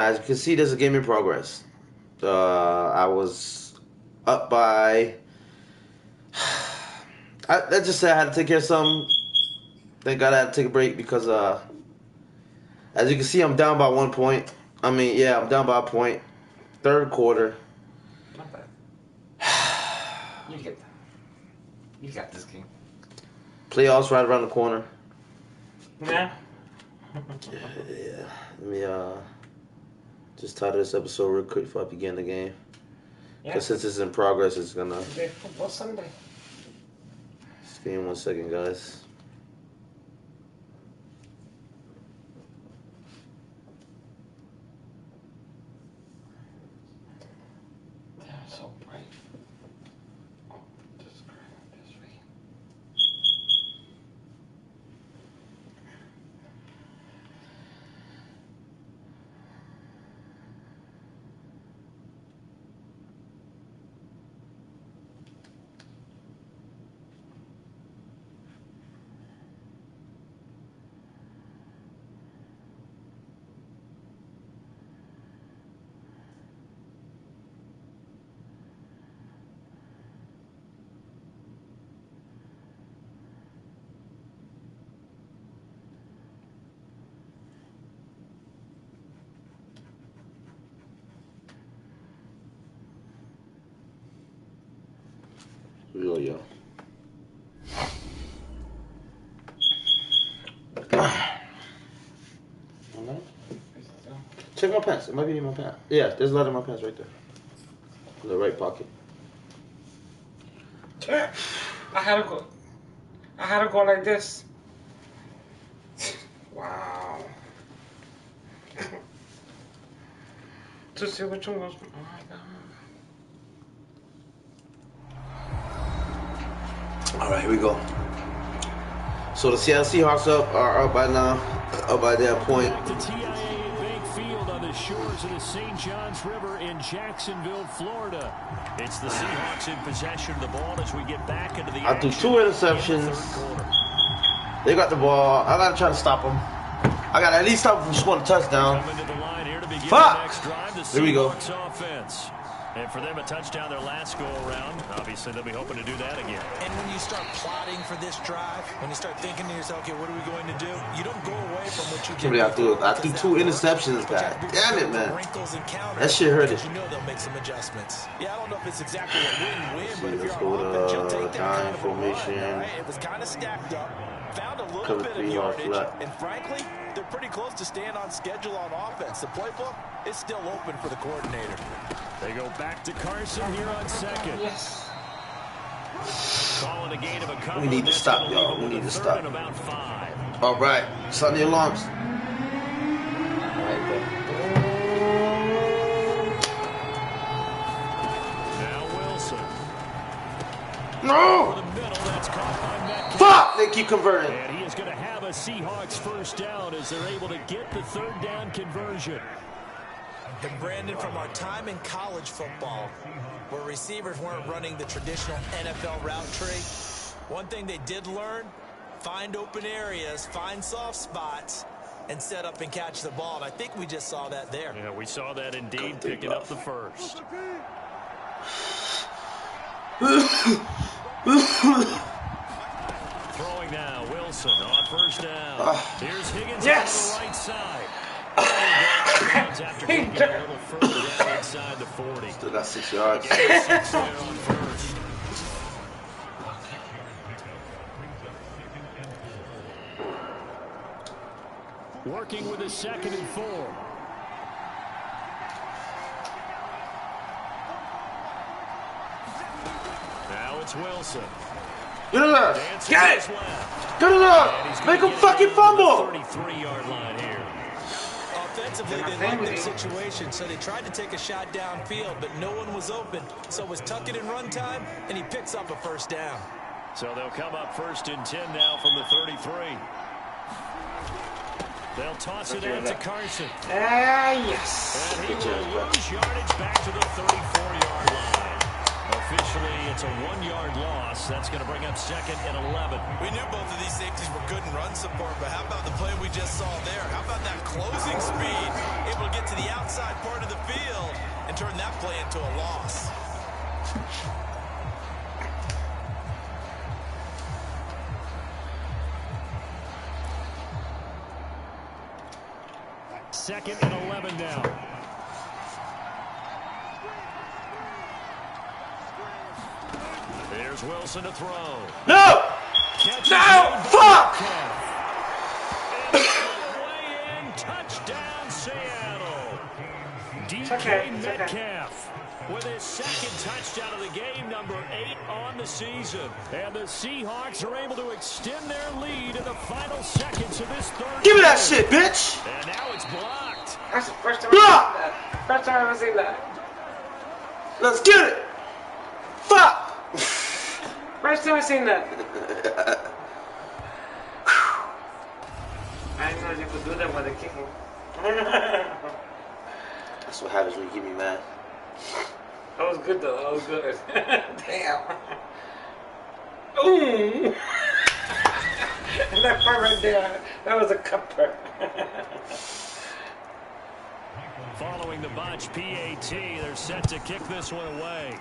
As you can see, there's a game in progress. I was up by. Let's just say I had to take care of something. Thank God I had to take a break because, as you can see, I'm down by 1 point. I mean, yeah, I'm down by a point. Third quarter. Not bad. You got this game. Playoffs right around the corner. Yeah. Yeah. Let me just title this episode real quick before I begin the game. Because since it's in progress, it's gonna. Today, football Sunday. Just give me 1 second, guys. So bright. Yo. Check my pants. It might be in my pants. Yeah, there's a lot in my pants right there. In the right pocket. I had to go like this. Wow. To see which one was. Oh my God. All right, here we go. So the Seattle Seahawks are up by now, up by that point. Back to TIAA Bank Field on the shores of the St. Johns River in Jacksonville, Florida. It's the Seahawks in possession of the ball as we get back into the I threw 2 interceptions. They got the ball. I gotta try to stop them. I gotta at least stop them from scoring a touchdown. Fuck! There we go. Offense. And for them, a touchdown their last go-around. Obviously, they'll be hoping to do that again. And when you start plotting for this drive, when you start thinking to yourself, okay, what are we going to do? You don't go away from what you did. I threw 2 interceptions, guy. Damn it, man. That shit hurt it. You know they'll make some adjustments. Yeah, I don't know if it's exactly a win-win, but if Let's you're go on offense, you'll to take that kind of a formation. run, right? It was kind of stacked up. Found a little bit of yardage, and frankly, they're pretty close to staying on schedule on offense. The playbook is still open for the coordinator. They go back to Carson here on second. Yes. Calling a gain of a couple. We need to stop, y'all. We need to stop. About 5. All right, sound the alarms. Now Wilson. No! Fuck! They keep converting. And he is going to have a Seahawks first down as they're able to get the third down conversion. And Brandon, from our time in college football, where receivers weren't running the traditional NFL route tree, one thing they did learn, find open areas, find soft spots, and set up and catch the ball. And I think we just saw that there. Yeah, we saw that indeed, picking up the first. Throwing now, Wilson on first down. Here's Higgins on the right side. After taking a little further down inside the 40. Still got 6 yards. Working with a 2nd and 4. Now it's Wilson. Get it up! Get it! Get it up! Make him fucking fumble! 33-yard line here. Offensively, they liked their situation, so they tried to take a shot downfield, but no one was open. So it was tuck it in run time, and he picks up a first down. So they'll come up 1st and 10 now from the 33. They'll toss it out to Carson. Yes. And he will lose yardage back to the 34-yard line. A officially, it's a 1-yard loss. That's going to bring up 2nd and 11. We knew both of these safeties were good in run support, but how about the play we just saw there? How about that closing speed? Able to get to the outside part of the field and turn that play into a loss. Second and 11 now. Here's Wilson to throw. No! No! Fuck! Way in, touchdown, Seattle. DK Metcalf with his 2nd touchdown of the game, number 8 on the season. And the Seahawks are able to extend their lead in the final seconds of this third. Give me that shit, bitch! And now it's blocked. That's the first time I've seen that. First time I've ever seen that. Let's get it! Fuck! First time I've seen that. I didn't know you could do that while they're kicking. That's what happens when you get me mad. That was good though. That was good. Damn. Ooh. That part right there. That was a cupper. Following the botch PAT, they're set to kick this one away.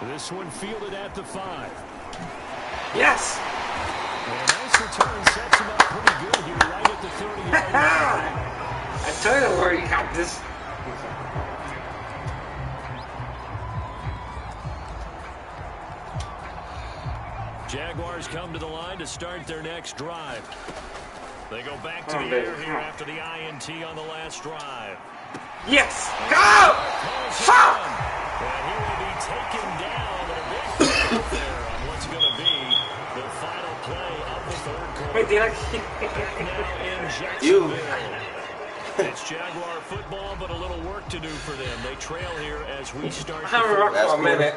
This one fielded at the 5. Yes. And a nice return sets him up pretty good here, right at the 30-yard line. I tell you where you got this. Jaguars come to the line to start their next drive. They go back to the air here after the INT on the last drive. Yes! Go! Fuck! And he will be taken down in a big play there on what's going to be the final play of the third quarter. Wait, did I? Now in Jacksonville. It's Jaguar football, but a little work to do for them. They trail here as we start. I'm rock for a minute.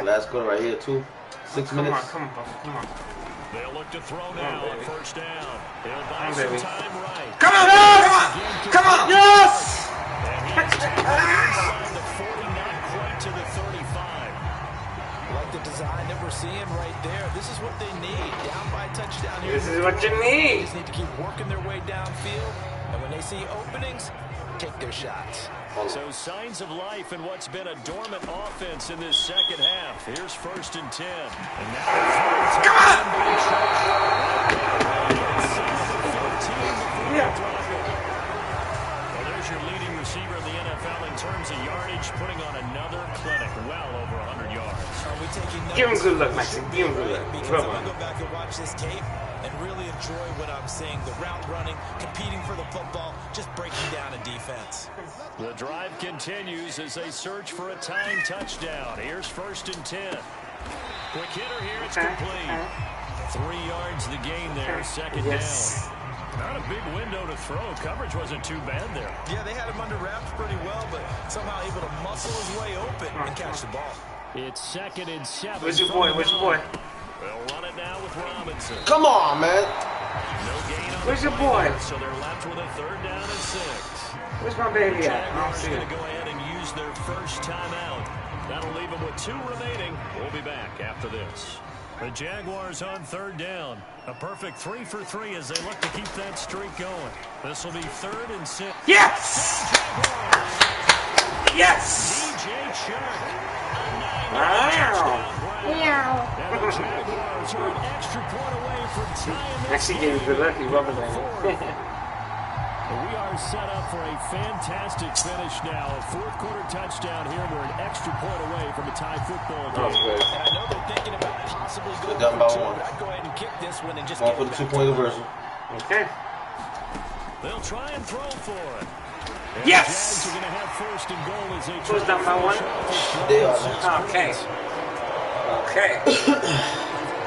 Last quarter right here, too. 6 minutes. Come on. They'll look to throw now on first down. He'll buy some time right. Come on! Yes! And he's inside the 40, not quite to the 35. Like the design that we're seeing right there. This is what they need. Down by a touchdown here. This is what you They need. just need to keep working their way downfield. And when they see openings, take their shots. So signs of life in what's been a dormant offense in this second half. Here's 1st and 10. And now Come on! Well, there's your leading receiver in the NFL in terms of yardage, putting on another clinic, well over 100 yards. Are we taking Give him good luck, Maxie. Give him good luck. Because Good I'm one. going to go back and watch this tape and really enjoy what I'm seeing. The route running, competing for the football, just breaking down a defense. The drive continues as they search for a tying touchdown. Here's 1st and 10. Quick hitter here, it's complete. 3 yards the gain there, second Yes. down. Not a big window to throw. Coverage wasn't too bad there. Yeah, they had him under wraps pretty well, but somehow able to muscle his way open and catch the ball. It's 2nd and 7. Where's your boy? Where's your boy? They'll run it now with Robinson. Come on, man. No gain on Where's the your play boy? there, so they're left with a 3rd down and 6. Where's my baby at? I don't Jaguars see going it. to go ahead and use their first timeout. That'll leave them with 2 remaining. We'll be back after this. The Jaguars on 3rd down. A perfect 3 for 3 as they look to keep that streak going. This will be 3rd and 6. Yes! Jaguars. Yes! DJ Shark. A 9-yard Wow. touchdown grab. And the Jaguars are an extra point away from tying this Actually gave me good luck. He rubber fourth. We are set up for a fantastic finish now. A 4th quarter touchdown here. We're an extra point away from a tie football game. good. And I know they're thinking about possibly going done by for 2, one. but I'd go ahead and kick this one and just Going get for it the back 2-point to conversion. Okay. They'll try and throw for it. And Yes! The Jags are going to have 1st and goal as they Who's try down to by finish one? off this drive They with are. 6 Okay. points. Okay. They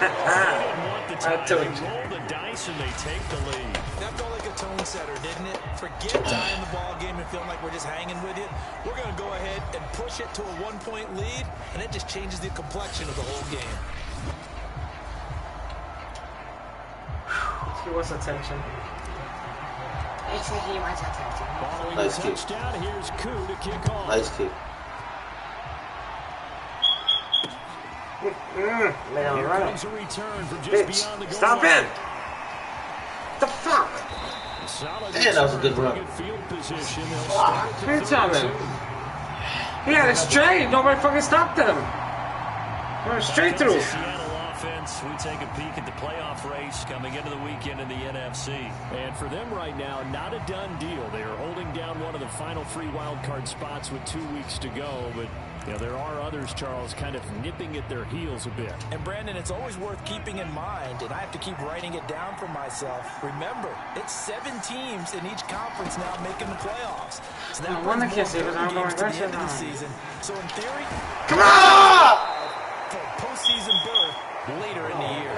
didn't want the tie. told They you. roll the dice and they take the lead. That felt like a tone setter, didn't it? Forget tying the ball game and feeling like we're just hanging with it. We're going to go ahead and push it to a 1-point lead, and it just changes the complexion of the whole game. He wants attention. Following Nice the kick. touchdown, here's Koo to kick off. Nice kick. Here comes a return from just beyond the goal Stop line. it! The fuck? Solid Man, that was a good run. good field position. They'll start at the Hands on 32. him. He had it straight. Nobody fucking stopped him. Went straight through. Seattle offense, we take a peek at the playoff race coming into the weekend in the NFC. And for them right now, not a done deal. They are holding down one of the final 3 wild card spots with 2 weeks to go. But you know, there are others, Charles, kind of nipping at their heels a bit. And Brandon, it's always worth keeping in mind, and I have to keep writing it down for myself. Remember, it's 7 teams in each conference now making the playoffs. So that One brings that can't more save us. I'm games going to the end of the rest season. So in theory, Come on! for a postseason berth later in the year.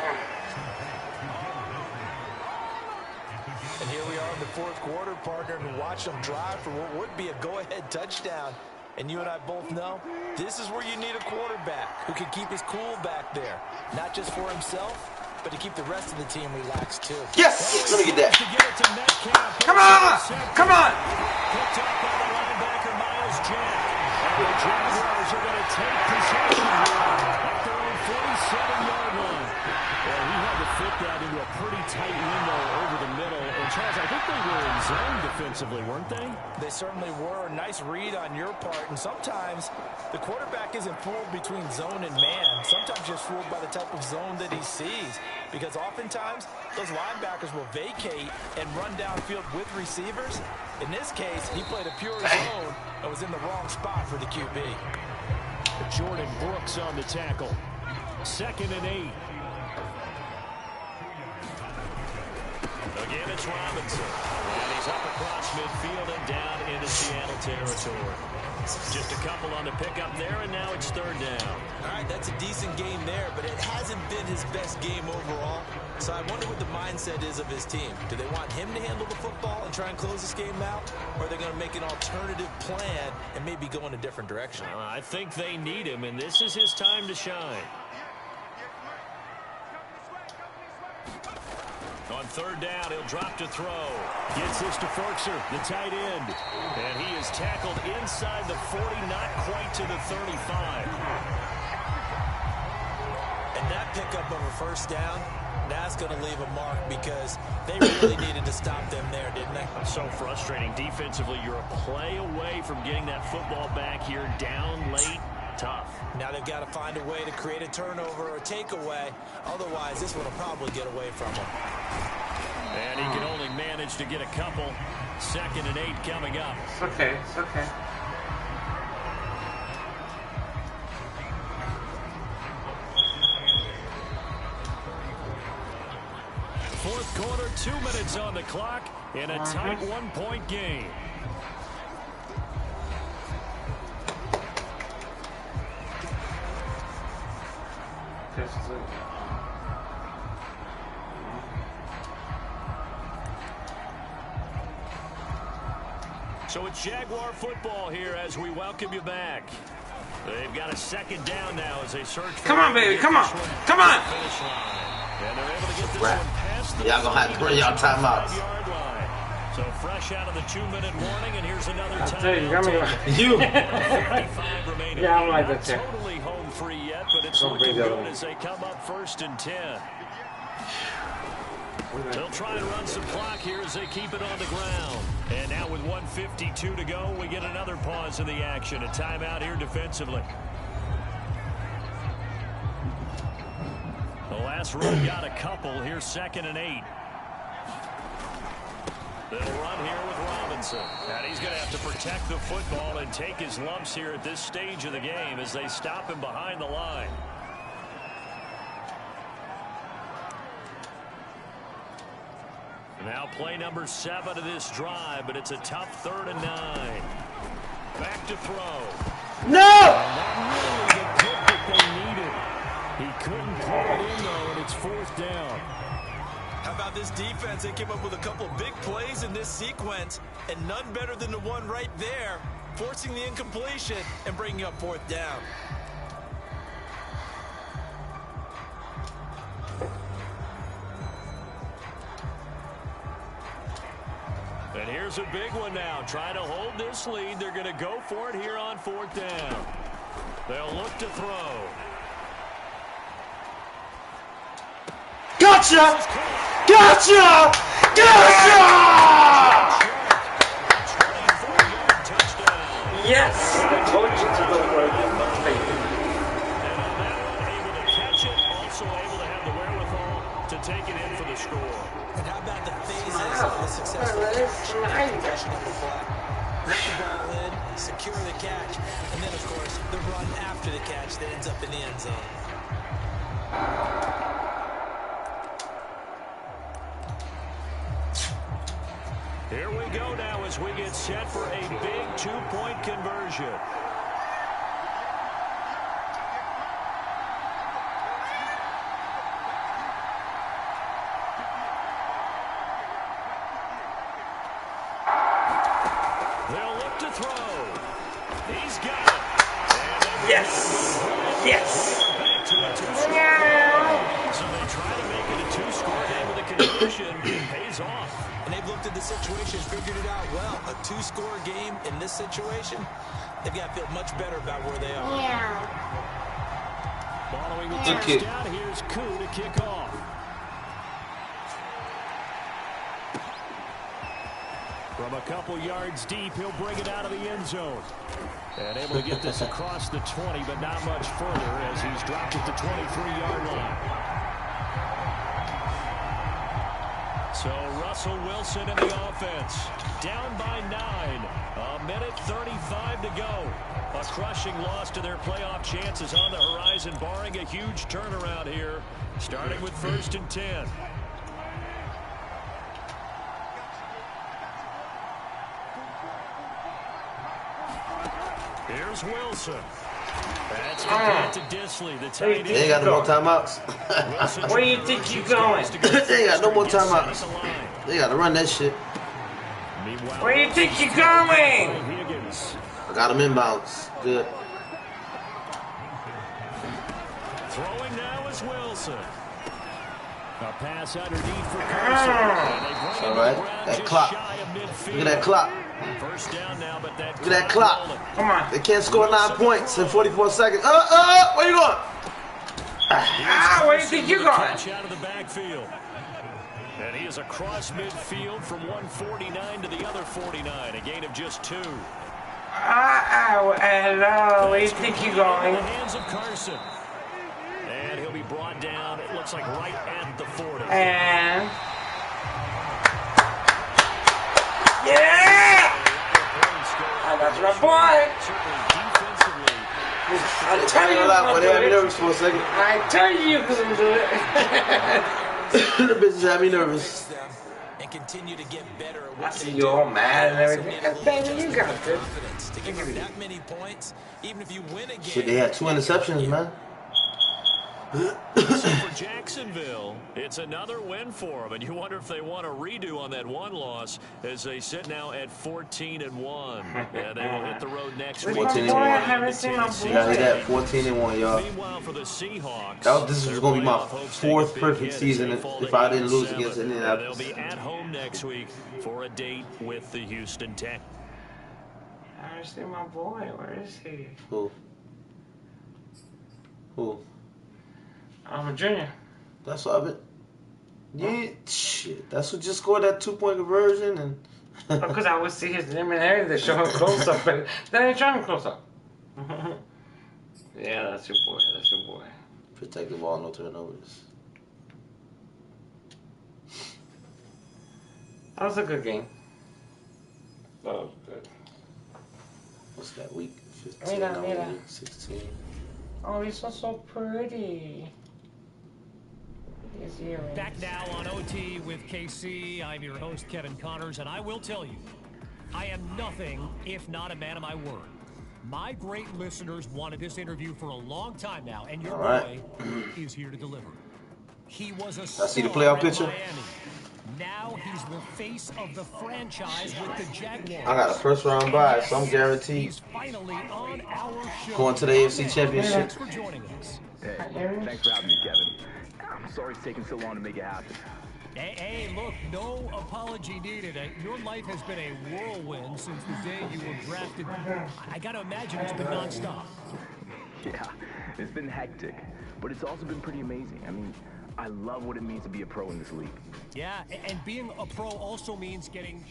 And here we are in the 4th quarter, partner, and watch them drive for what would be a go-ahead touchdown. And you and I both know this is where you need a quarterback who can keep his cool back there, not just for himself, but to keep the rest of the team relaxed too. Yes! Let me get that. To give it to Metcalf. Come on! Come on! Picked up by the linebacker, Miles Jack. And the Jaguars are going to take possession here at their own 47-yard line. Well, he had to fit that into a pretty tight window over the middle. And Charles, I think they were in zone defensively, weren't they? They certainly were. Nice read on your part. And sometimes the quarterback isn't fooled between zone and man. Sometimes just fooled by the type of zone that he sees. Because oftentimes, those linebackers will vacate and run downfield with receivers. In this case, he played a pure zone and was in the wrong spot for the QB. Jordan Brooks on the tackle. 2nd and 8. Again, it's Robinson. And he's up across midfield and down into Seattle territory. Just a couple on the pickup there, and now it's 3rd down. All right, that's a decent game there, but it hasn't been his best game overall. So I wonder what the mindset is of his team. Do they want him to handle the football and try and close this game out? Or are they going to make an alternative plan and maybe go in a different direction? I think they need him, and this is his time to shine. On 3rd down, he'll drop to throw. Gets this to Ferkser, the tight end. And he is tackled inside the 40, not quite to the 35. And that pickup of a 1st down, that's going to leave a mark because they really needed to stop them there, didn't they? So frustrating. Defensively, you're a play away from getting that football back here down late. Tough. Now they've got to find a way to create a turnover or a takeaway. Otherwise, this one will probably get away from them. And he can only manage to get a couple. 2nd and 8 coming up. It's okay. It's okay. Fourth quarter, 2 minutes on the clock in a tight 1-point game. So it's Jaguar football here as we welcome you back. They've got a 2nd down now as they search for... Come on, baby. Come on. Come on. And they're able to get this one past the... Y'all gonna have to bring y'all timeouts. So fresh out of the 2-minute warning, and here's another I'll tell you, you got timeout. me. You. 55 remaining. Yeah, I'm like Not that too. totally home free yet, but it's Don't looking bring the other good one. as they come up 1st and 10. They'll try and run some clock here as they keep it on the ground. And now with 1:52 to go, we get another pause in the action. A timeout here defensively. The last run got a couple. Here's 2nd and 8. They'll run here with Robinson. And he's going to have to protect the football and take his lumps here at this stage of the game as they stop him behind the line. Now play number 7 of this drive, but it's a tough 3rd and 9. Back to throw. No! Not really the pick that they needed. He couldn't pull it in, though, and it's 4th down. How about this defense? They came up with a couple big plays in this sequence, and none better than the one right there, forcing the incompletion and bringing up 4th down. And here's a big one now. Trying to hold this lead. They're going to go for it here on 4th down. They'll look to throw. Gotcha! Gotcha! Gotcha! Yes! I told you to go for it. And on that one, able to catch it. Also able to have the wherewithal to take it in for the score. And how about the phases of the successful catch of the flag? Let the ball in, secure the catch, and then, of course, the run after the catch that ends up in the end zone. Here we go now as we get set for a big 2-point conversion. They'll look to throw. He's got it. Yes! Yes! Back to a 2-score game. So they try to make it a 2-score game with a conversion. It pays off. And they've looked at the situation, figured it out well. A 2-score game in this situation, they've got to feel much better about where they are. Yeah. Following the Good kick. touchdown, here's Koo to kick off. From a couple yards deep, he'll bring it out of the end zone. And able to get this across the 20, but not much further as he's dropped at the 23-yard line. So Russell Wilson in the offense. Down by 9. A minute 35 to go. A crushing loss to their playoff chances on the horizon, barring a huge turnaround here, starting with 1st and 10. Here's Wilson. That's complete to Disley. The tight end. They ain't got no more timeouts. Where do you think you're going? They ain't got no more timeouts. They got to run that shit. Where do you think you're going? I got him inbounds. Good. Throwing now is Wilson. A pass underneath for Carson. All right. That clock. Look at that clock. First down now, but that Look at that clock. Come on. They can't score 9 points in 44 seconds. Where you going? Where do you think you're going? Catch out of the backfield. And he is across midfield from 149 to the other 49. A gain of just 2. Hello. Where do you think you're going? In the hands of Carson. And he'll be brought down, it looks like right at the 40. And yeah! That's my boy. I tell you, They had me nervous for a second. I tell you, couldn't do it. The bitches had me nervous. And continue to get better at I what see they you do. all mad and everything. Baby, you got this. Confidence to give them that many points, even if you win a game. Shit, they had 2 interceptions, man. So for Jacksonville, it's another win for them, and you wonder if they want a redo on that one loss as they sit now at 14-1, and they will hit the road next week. 14-1. I haven't seen my boy. Yeah, they got 14-1, y'all. Meanwhile, for the Seahawks, This was gonna be my 4th perfect season if I didn't lose against Indianapolis. They'll be at home next week for a date with the Houston Tech. I haven't seen my boy. Where is he? Who? I'm a junior. That's what I've been. Yeah, shit. That's what just scored that 2-point conversion and. Because I would see his name and everything. They show him close up, but they ain't showing him close up. Yeah, that's your boy. That's your boy. Protect the ball, no turnovers. That was a good game. That was good. What's that week? 15, Mira. 16. Oh, he's so pretty. His earrings. Back now on OT with KC. I'm your host, Kevin Connors, and I will tell you, I am nothing if not a man of my word. My great listeners wanted this interview for a long time now, and your boy is here to deliver. He was a star I see the playoff in picture. Miami. Now he's the face of the franchise with the Jaguars. I got a first-round bye, so I'm guaranteed He's finally on our show. going to the AFC Championship. Thanks for joining us. Hey, thanks for having me, Kevin. I'm sorry it's taking so long to make it happen. Hey, look, no apology needed. Your life has been a whirlwind since the day you were drafted. I got to imagine it's been nonstop. Yeah, it's been hectic, but it's also been pretty amazing. I mean, I love what it means to be a pro in this league. Yeah, and being a pro also means getting...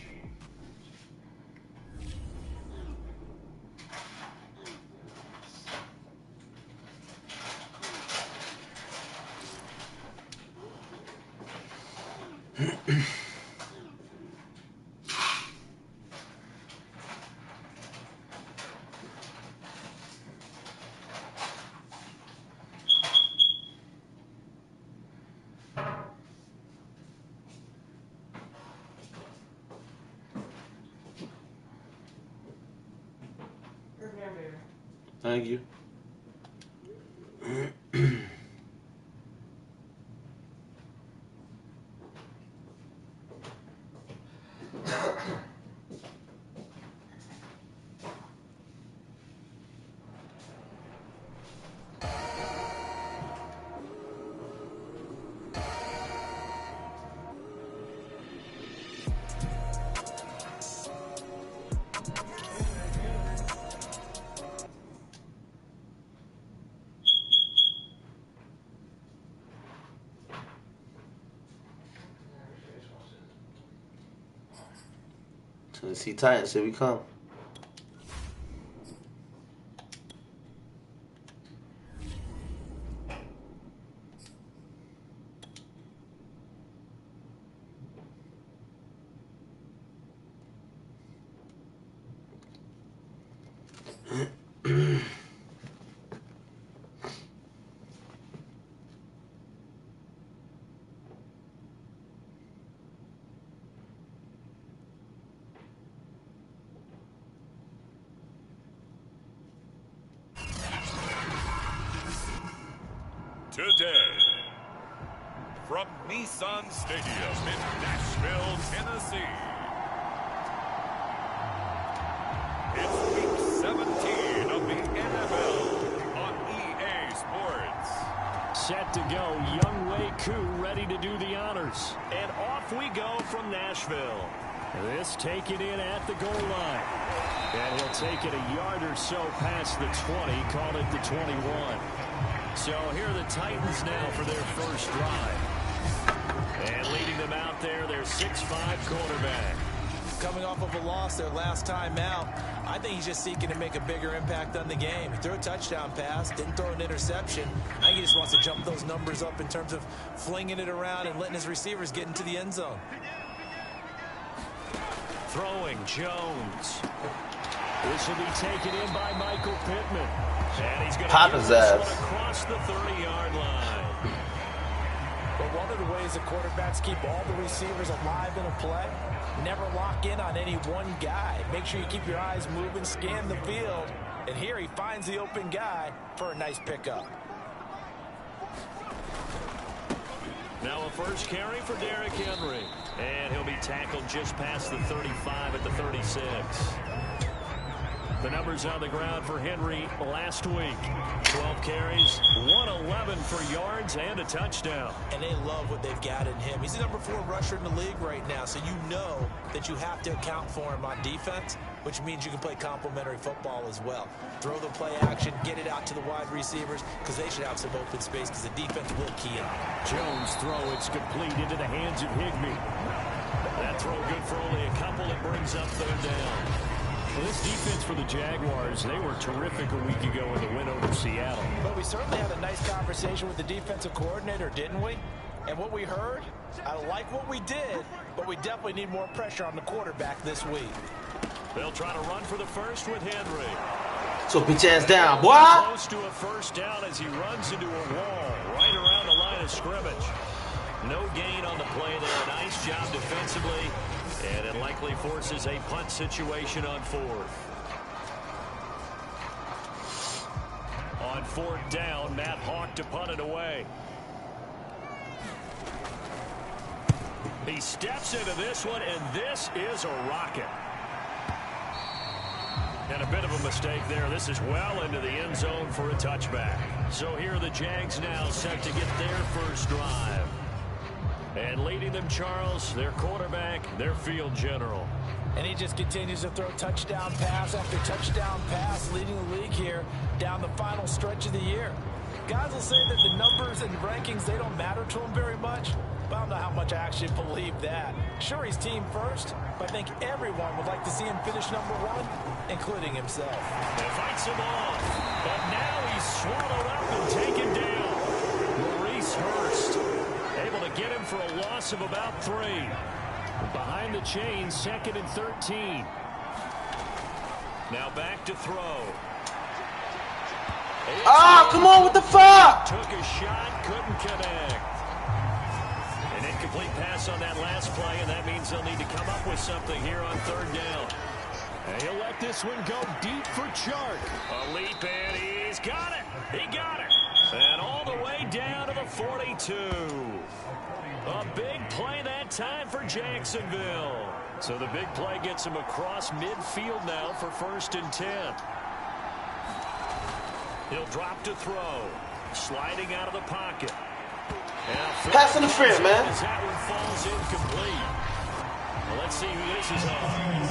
Thank you. Tennessee Titans, here we come. Today, from Nissan Stadium in Nashville, Tennessee, it's Week 17 of the NFL on EA Sports. Set to go, Young Wei Koo ready to do the honors. And off we go from Nashville. This taken in at the goal line. And he'll take it a yard or so past the 20, call it the 21. So here are the Titans now for their first drive. And leading them out there, their 6'5" quarterback. Coming off of a loss their last time out, I think he's just seeking to make a bigger impact on the game. He threw a touchdown pass, didn't throw an interception. I think he just wants to jump those numbers up in terms of flinging it around and letting his receivers get into the end zone. Throwing Jones. This will be taken in by Michael Pittman. And he's going to Pop get his this ass. one across the 30-yard line. But one of the ways the quarterbacks keep all the receivers alive in a play, never lock in on any one guy. Make sure you keep your eyes moving, scan the field. And here he finds the open guy for a nice pickup. Now a first carry for Derrick Henry. And he'll be tackled just past the 35 at the 36. The numbers on the ground for Henry last week. 12 carries, 111 for yards, and a touchdown. And they love what they've got in him. He's the number 4 rusher in the league right now, so you know that you have to account for him on defense, which means you can play complementary football as well. Throw the play action, get it out to the wide receivers, because they should have some open space, because the defense will key on. Jones' throw, it's complete into the hands of Higbee. That throw good for only a couple. It brings up third down. Well, this defense for the Jaguars, they were terrific a week ago in the win over Seattle. But we certainly had a nice conversation with the defensive coordinator, didn't we? And what we heard, I like what we did, but we definitely need more pressure on the quarterback this week. They'll try to run for the first with Henry. So pitch ass down, boy. Close to a first down as he runs into a wall right around the line of scrimmage. No gain on the play there. Nice job defensively. And it likely forces a punt situation on 4th. On 4th down, Matt Hawk to punt it away. He steps into this one, and this is a rocket. And a bit of a mistake there. This is well into the end zone for a touchback. So here are the Jags now set to get their first drive. And leading them, Charles, their quarterback, their field general. And he just continues to throw touchdown pass after touchdown pass, leading the league here down the final stretch of the year. Guys will say that the numbers and rankings, they don't matter to him very much. But I don't know how much I actually believe that. Sure, he's team first, but I think everyone would like to see him finish #1, including himself. He fights him off, but now he's swallowed up and taken down. Maurice Hurst able to get him for a loss of about 3. Behind the chains, 2nd and 13. Now back to throw. Ah, come on, what the fuck? Took a shot, couldn't connect. An incomplete pass on that last play, and that means they'll need to come up with something here on 3rd down. And he'll let this one go deep for Chark. A leap, and he's got it. He got it. And all the way down to the 42. A big play that time for Jacksonville. So the big play gets him across midfield now for 1st and 10. He'll drop to throw. Sliding out of the pocket. Pass interference, man. As that one falls incomplete. Well, let's see who this is on.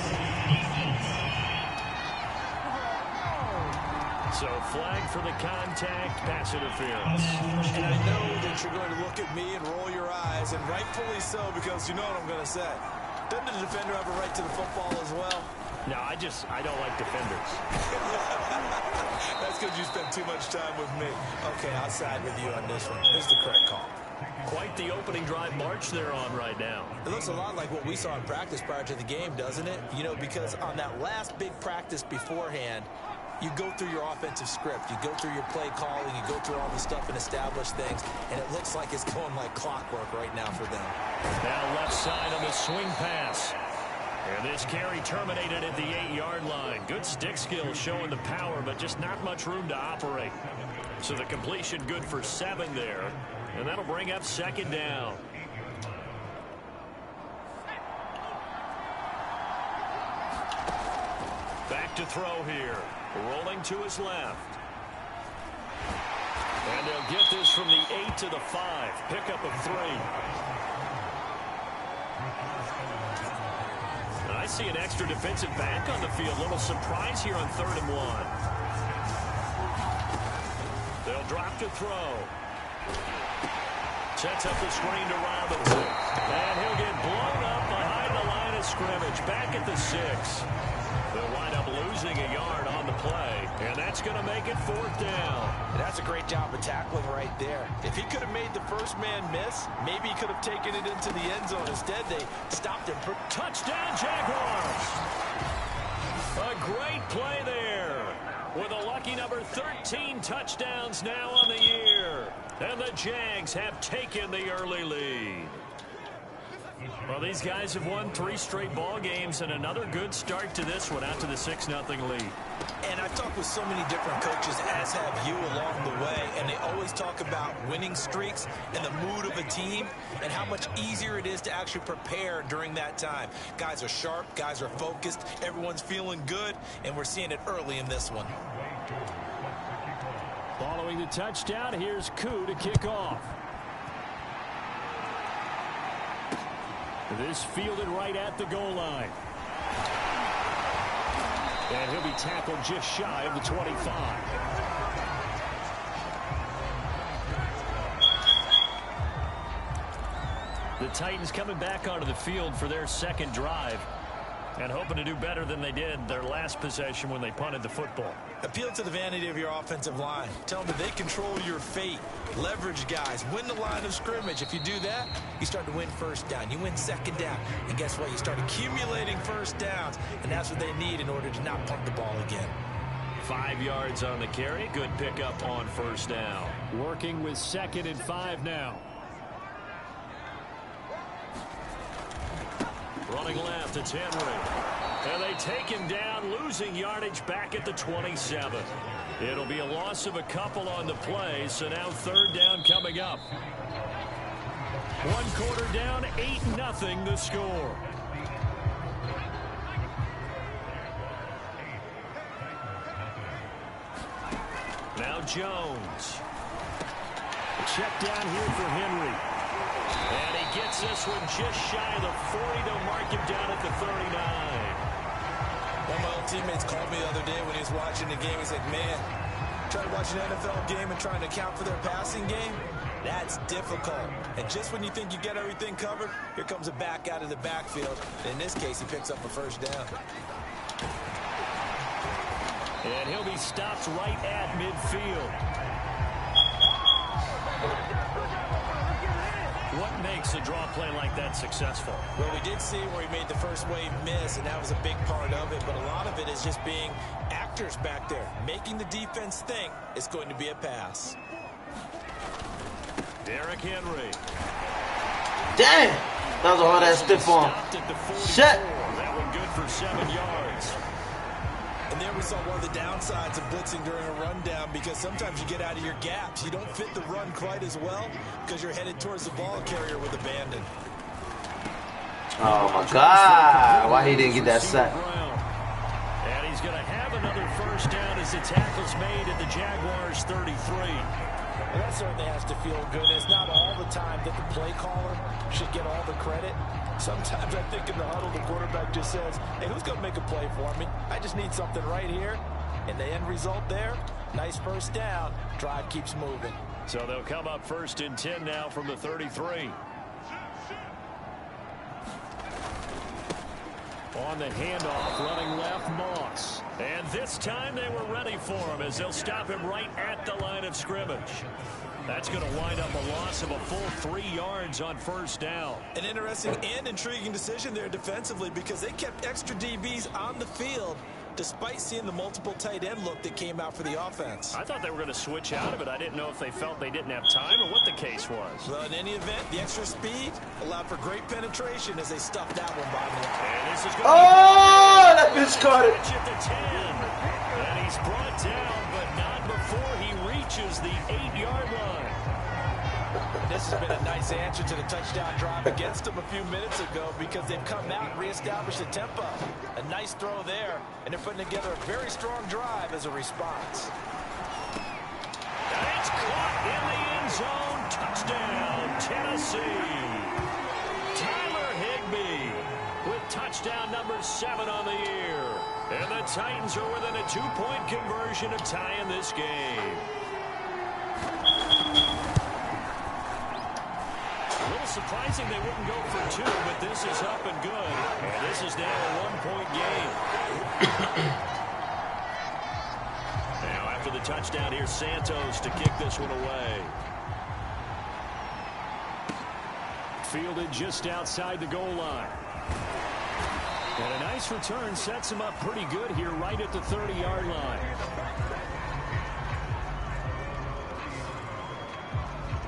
So flag for the contact, pass interference. And I know that you're going to look at me and roll your eyes, and rightfully so, because you know what I'm going to say. Doesn't the defender have a right to the football as well? No, I don't like defenders. That's because you spent too much time with me. Okay, I'll side with you on this one. It's the correct call. Quite the opening drive march they're on right now. It looks a lot like what we saw in practice prior to the game, doesn't it? You know, because on that last big practice beforehand, you go through your offensive script, you go through your play calling, you go through all the stuff and establish things, and it looks like it's going like clockwork right now for them. Now left side on the swing pass. And this carry terminated at the 8-yard line. Good stick skills showing the power, but just not much room to operate. So the completion good for 7 there. And that'll bring up 2nd down. Back to throw here. Rolling to his left. And they'll get this from the 8 to the 5. Pickup of 3. I see an extra defensive back on the field. Little surprise here on 3rd and 1. They'll drop to throw. Sets up the screen to Robinson. And he'll get blown up behind the line of scrimmage. Back at the 6. They'll wind up losing a yard on the play. And that's going to make it 4th down. And that's a great job of tackling right there. If he could have made the first man miss, maybe he could have taken it into the end zone. Instead, they stopped him. Touchdown, Jaguars. A great play there. With a lucky number 13 touchdowns now on the year. And the Jags have taken the early lead. Well, these guys have won 3 straight ball games and another good start to this one out to the 6-0 lead. And I've talked with so many different coaches, as have you along the way, and they always talk about winning streaks and the mood of a team and how much easier it is to actually prepare during that time. Guys are sharp, guys are focused, everyone's feeling good, and we're seeing it early in this one. Following the touchdown, here's Koo to kick off. This fielded right at the goal line. And he'll be tackled just shy of the 25. The Titans coming back onto the field for their 2nd drive and hoping to do better than they did their last possession when they punted the football. Appeal to the vanity of your offensive line. Tell them that they control your fate. Leverage guys. Win the line of scrimmage. If you do that, you start to win 1st down. You win 2nd down. And guess what? You start accumulating 1st downs. And that's what they need in order to not punt the ball again. 5 yards on the carry. Good pickup on 1st down. Working with 2nd and 5 now. Running left, it's Henry. And they take him down, losing yardage back at the 27. It'll be a loss of a couple on the play, so now 3rd down coming up. 1 quarter down, 8-0 the score. Now Jones. Check down here for Henry. And he gets this one just shy of the 40 to mark him down at the 39. One of my old teammates called me the other day when he was watching the game. He's like, man, trying to watch an NFL game and trying to account for their passing game, that's difficult. And just when you think you get everything covered, here comes a back out of the backfield. In this case, he picks up a first down. And he'll be stopped right at midfield. What makes a draw play like that successful? Well, we did see where he made the first wave miss, and that was a big part of it. But a lot of it is just being actors back there, making the defense think it's going to be a pass. Derrick Henry. Damn! That was a hard-ass stiff arm. Shit! That one good for 7 yards. And there we saw one of the downsides of blitzing during a rundown, because sometimes you get out of your gaps. You don't fit the run quite as well because you're headed towards the ball carrier with abandon. Oh my God! Why he didn't get that sack? And he's going to have another first down as the tackle's made at the Jaguars' 33. Well, that certainly has to feel good. It's not all the time that the play caller should get all the credit. Sometimes I think in the huddle, the quarterback just says, hey, who's going to make a play for me? I just need something right here. And the end result there, nice first down. Drive keeps moving. So they'll come up 1st and 10 now from the 33. On the handoff, running left, Moss. And this time they were ready for him as they'll stop him right at the line of scrimmage. That's going to wind up a loss of a full 3 yards on first down. An interesting and intriguing decision there defensively, because they kept extra DBs on the field despite seeing the multiple tight end look that came out for the offense. I thought they were going to switch out of it. I didn't know if they felt they didn't have time or what the case was. Well, in any event, the extra speed allowed for great penetration as they stuffed that one by the line. And this is going that bitch caught it. at the 10. And he's brought down, but not before he reaches the 8-yard line. This has been a nice answer to the touchdown drive against them a few minutes ago, because they've come out and reestablished the tempo. A nice throw there, and they're putting together a very strong drive as a response. And it's caught in the end zone. Touchdown, Tennessee. Tyler Higbee with touchdown number 7 on the year. And the Titans are within a 2-point conversion of tying this game. A little surprising they wouldn't go for 2, but this is up and good. And this is now a 1-point game. Now after the touchdown, here's Santos to kick this one away. Fielded just outside the goal line. And a nice return sets him up pretty good here right at the 30-yard line.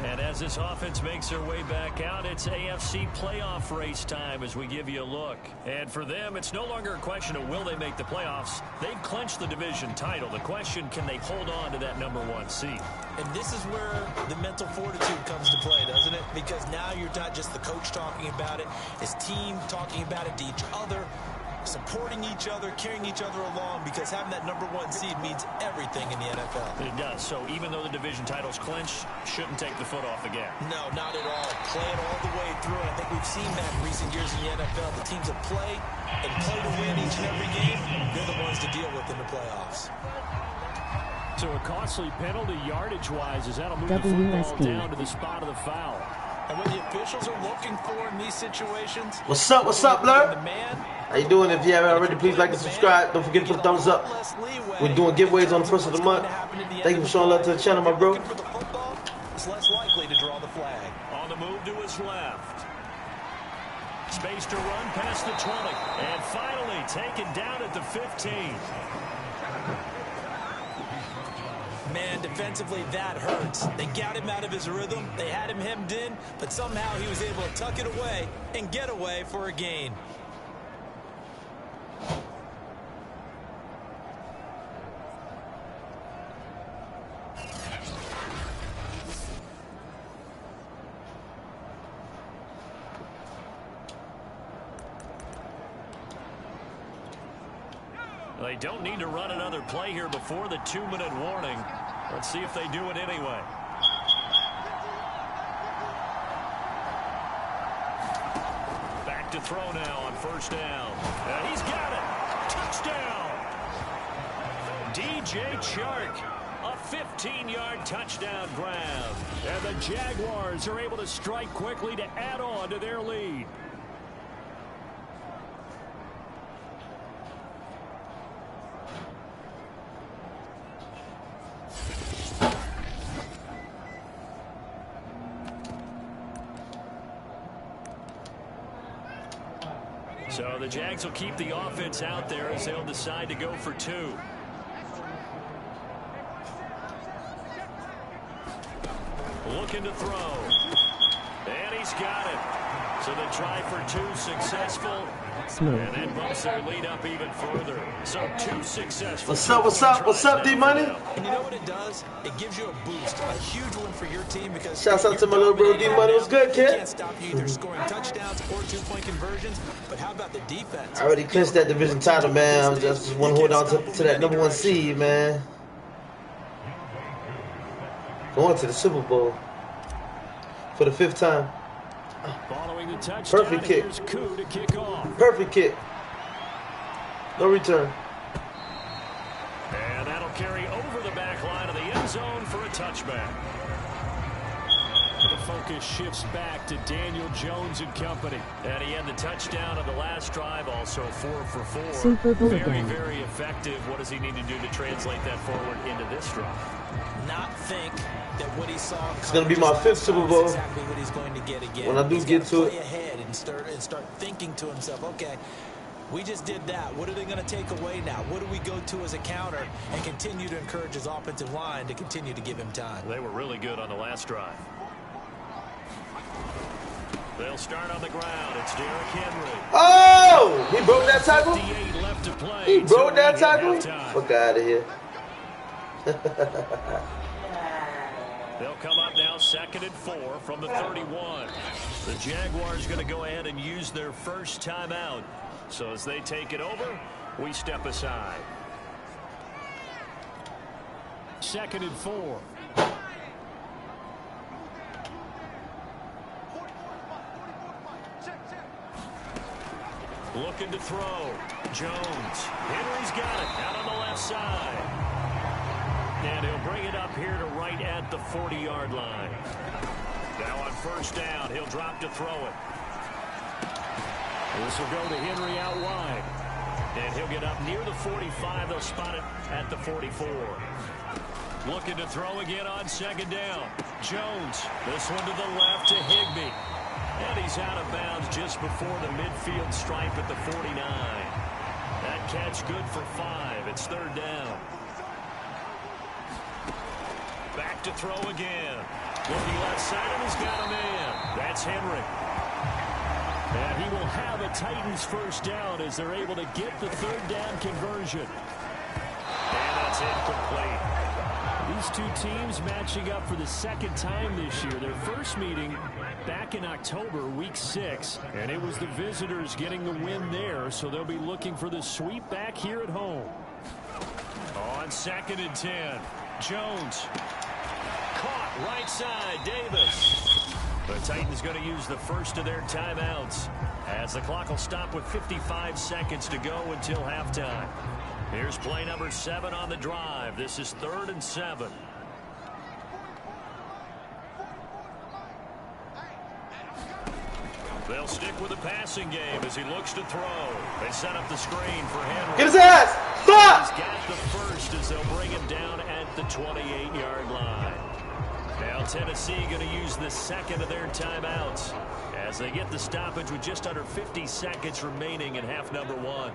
And as this offense makes their way back out, it's AFC playoff race time as we give you a look. And for them, it's no longer a question of will they make the playoffs. They've clinched the division title. The question, can they hold on to that number 1 seed? And this is where the mental fortitude comes to play, doesn't it? Because now you're not just the coach talking about it, it's team talking about it to each other, supporting each other, carrying each other along, because having that number 1 seed means everything in the NFL. It does. So even though the division title's clinched, shouldn't take the foot off the gas. No, not at all. Play it all the way through. I think we've seen that in recent years in the NFL. The teams that play and play to win each and every game, they're the ones to deal with in the playoffs. So a costly penalty yardage-wise as that'll move the football down to the spot of the foul. And what the officials are looking for in these situations... What's up, Blur? How you doing? If you haven't already, please like and subscribe. Don't forget to put a thumbs up. We're doing giveaways on the 1st of the month. Thank you for showing love to the channel, my bro. It's less likely to draw the flag. On the move to his left. Space to run past the 20. And finally taken down at the 15. Man, defensively, that hurts. They got him out of his rhythm. They had him hemmed in, but somehow he was able to tuck it away and get away for a gain. They don't need to run another play here before the 2-minute warning. Let's see if they do it anyway. to throw now on first down. He's got it. Touchdown. DJ Chark. A 15-yard touchdown grab. And the Jaguars are able to strike quickly to add on to their lead. So the Jags will keep the offense out there as they'll decide to go for two. Looking to throw. And he's got it. So the try for two successful. And then bumps their lead up even further. So two successful. What's up, what's up, what's up, D-Money? And you know what it does? It gives you a boost, a huge one for your team because shouts out to my little bro D-Money. What's good, kid? Can't stop you either scoring touchdowns or two-point conversions, but how about the defense? I already clinched that division title, man. I just want to hold on to that number 1 seed, man. Going to the Super Bowl for the 5th time. Following the touchdown, perfect kick. Here's Koo to kick off. Perfect kick. No return. And that'll carry over the back line of the end zone for a touchback. The focus shifts back to Daniel Jones and company. And he had the touchdown on the last drive, also 4 for 4. Super Bowl very, again. very effective. What does he need to do to translate that forward into this drive? Not think that what he saw. It's going to be my 5th Super Bowl. Exactly what he's going to get again. When I do get to it. Play ahead and start thinking to himself, okay, we just did that. What are they going to take away now? What do we go to as a counter? And continue to encourage his offensive line to continue to give him time. They were really good on the last drive. They'll start on the ground. It's Derrick Henry. Oh! He broke that tackle? 58 left to play. He broke that At tackle? halftime. Fuck out of here. They'll come up now 2nd and 4 from the 31. The Jaguars going to go ahead and use their first timeout. So as they take it over, we step aside. 2nd and 4. Looking to throw. Jones. Henry's got it out on the left side. And he'll bring it up here to right at the 40-yard line. Now on first down, he'll drop to throw it. This will go to Henry out wide. And he'll get up near the 45. They'll spot it at the 44. Looking to throw again on 2nd down. Jones. This one to the left to Higbee. And he's out of bounds just before the midfield stripe at the 49. That catch good for 5. It's 3rd down. Back to throw again. Looking left side, and he's got a man. That's Henry. And he will have a Titans first down as they're able to get the 3rd down conversion. And that's incomplete. These two teams matching up for the 2nd time this year. Their first meeting back in October, week 6, and it was the visitors getting the win there, so they'll be looking for the sweep back here at home. On 2nd and 10, Jones. Caught right side, Davis. The Titans going to use the first of their timeouts as the clock will stop with 55 seconds to go until halftime. Here's play number 7 on the drive. This is 3rd and 7. They'll stick with the passing game as he looks to throw. They set up the screen for Henry. Get his ass! Fuck! He's got the first as they'll bring him down at the 28-yard line. Now Tennessee going to use the 2nd of their timeouts as they get the stoppage with just under 50 seconds remaining in half number 1.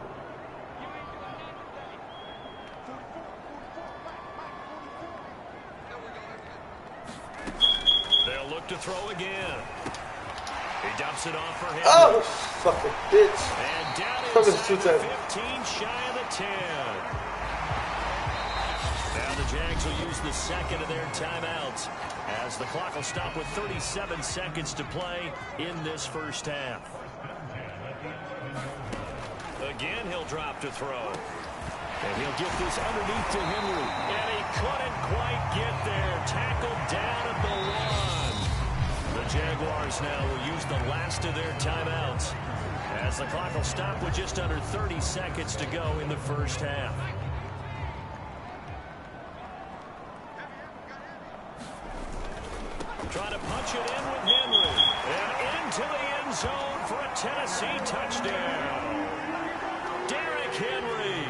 They'll look to throw again. He dumps it off for Henry. Oh, fucking bitch. And down Two inside times. the 15, shy of the 10. Now the Jags will use the 2nd of their timeouts as the clock will stop with 37 seconds to play in this first half. Again, he'll drop to throw. And he'll get this underneath to Henry. And he couldn't quite get there. Tackled down at the 1. The Jaguars now will use the last of their timeouts as the clock will stop with just under 30 seconds to go in the first half. Trying to punch it in with Henry. And into the end zone for a Tennessee touchdown. Derrick Henry.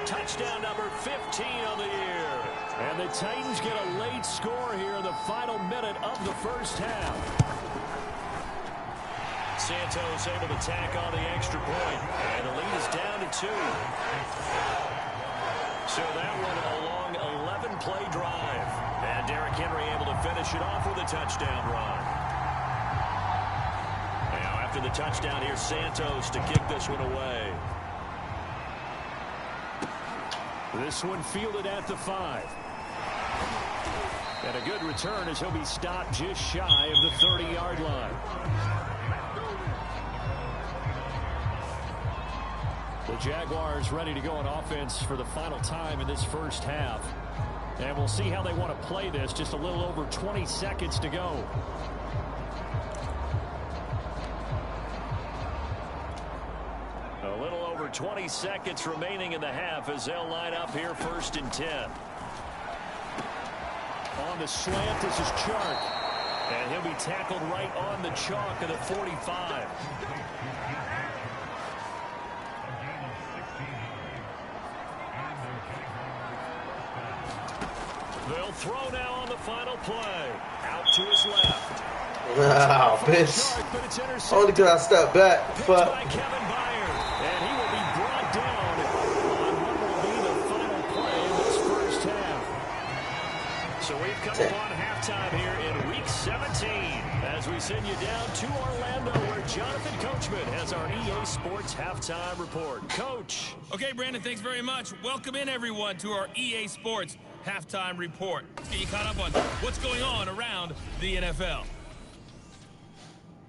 Touchdown number 15 on the year. And the Titans get a late score here in the final minute of the first half. Santos able to tack on the extra point. And the lead is down to 2. So that one a long 11-play drive. And Derrick Henry able to finish it off with a touchdown run. Now after the touchdown, here's Santos to kick this one away. This one fielded at the 5. And a good return as he'll be stopped just shy of the 30-yard line. The Jaguars ready to go on offense for the final time in this first half. And we'll see how they want to play this. Just a little over 20 seconds to go. A little over 20 seconds remaining in the half as they'll line up here 1st and 10. On the slant, this is Chark. And he'll be tackled right on the chalk of the 45. They'll throw now on the final play. Out to his left. Wow, bitch. Only because I stepped back. Fuck. By Kevin Byard. And he will be brought down on what will be the final play in this first half. So we've come upon halftime here in Week 17 as we send you down to Orlando where Jonathan Coachman has our EA Sports Halftime Report. Coach. Okay, Brandon, thanks very much. Welcome in, everyone, to our EA Sports Halftime Report. Let's get you caught up on what's going on around the NFL.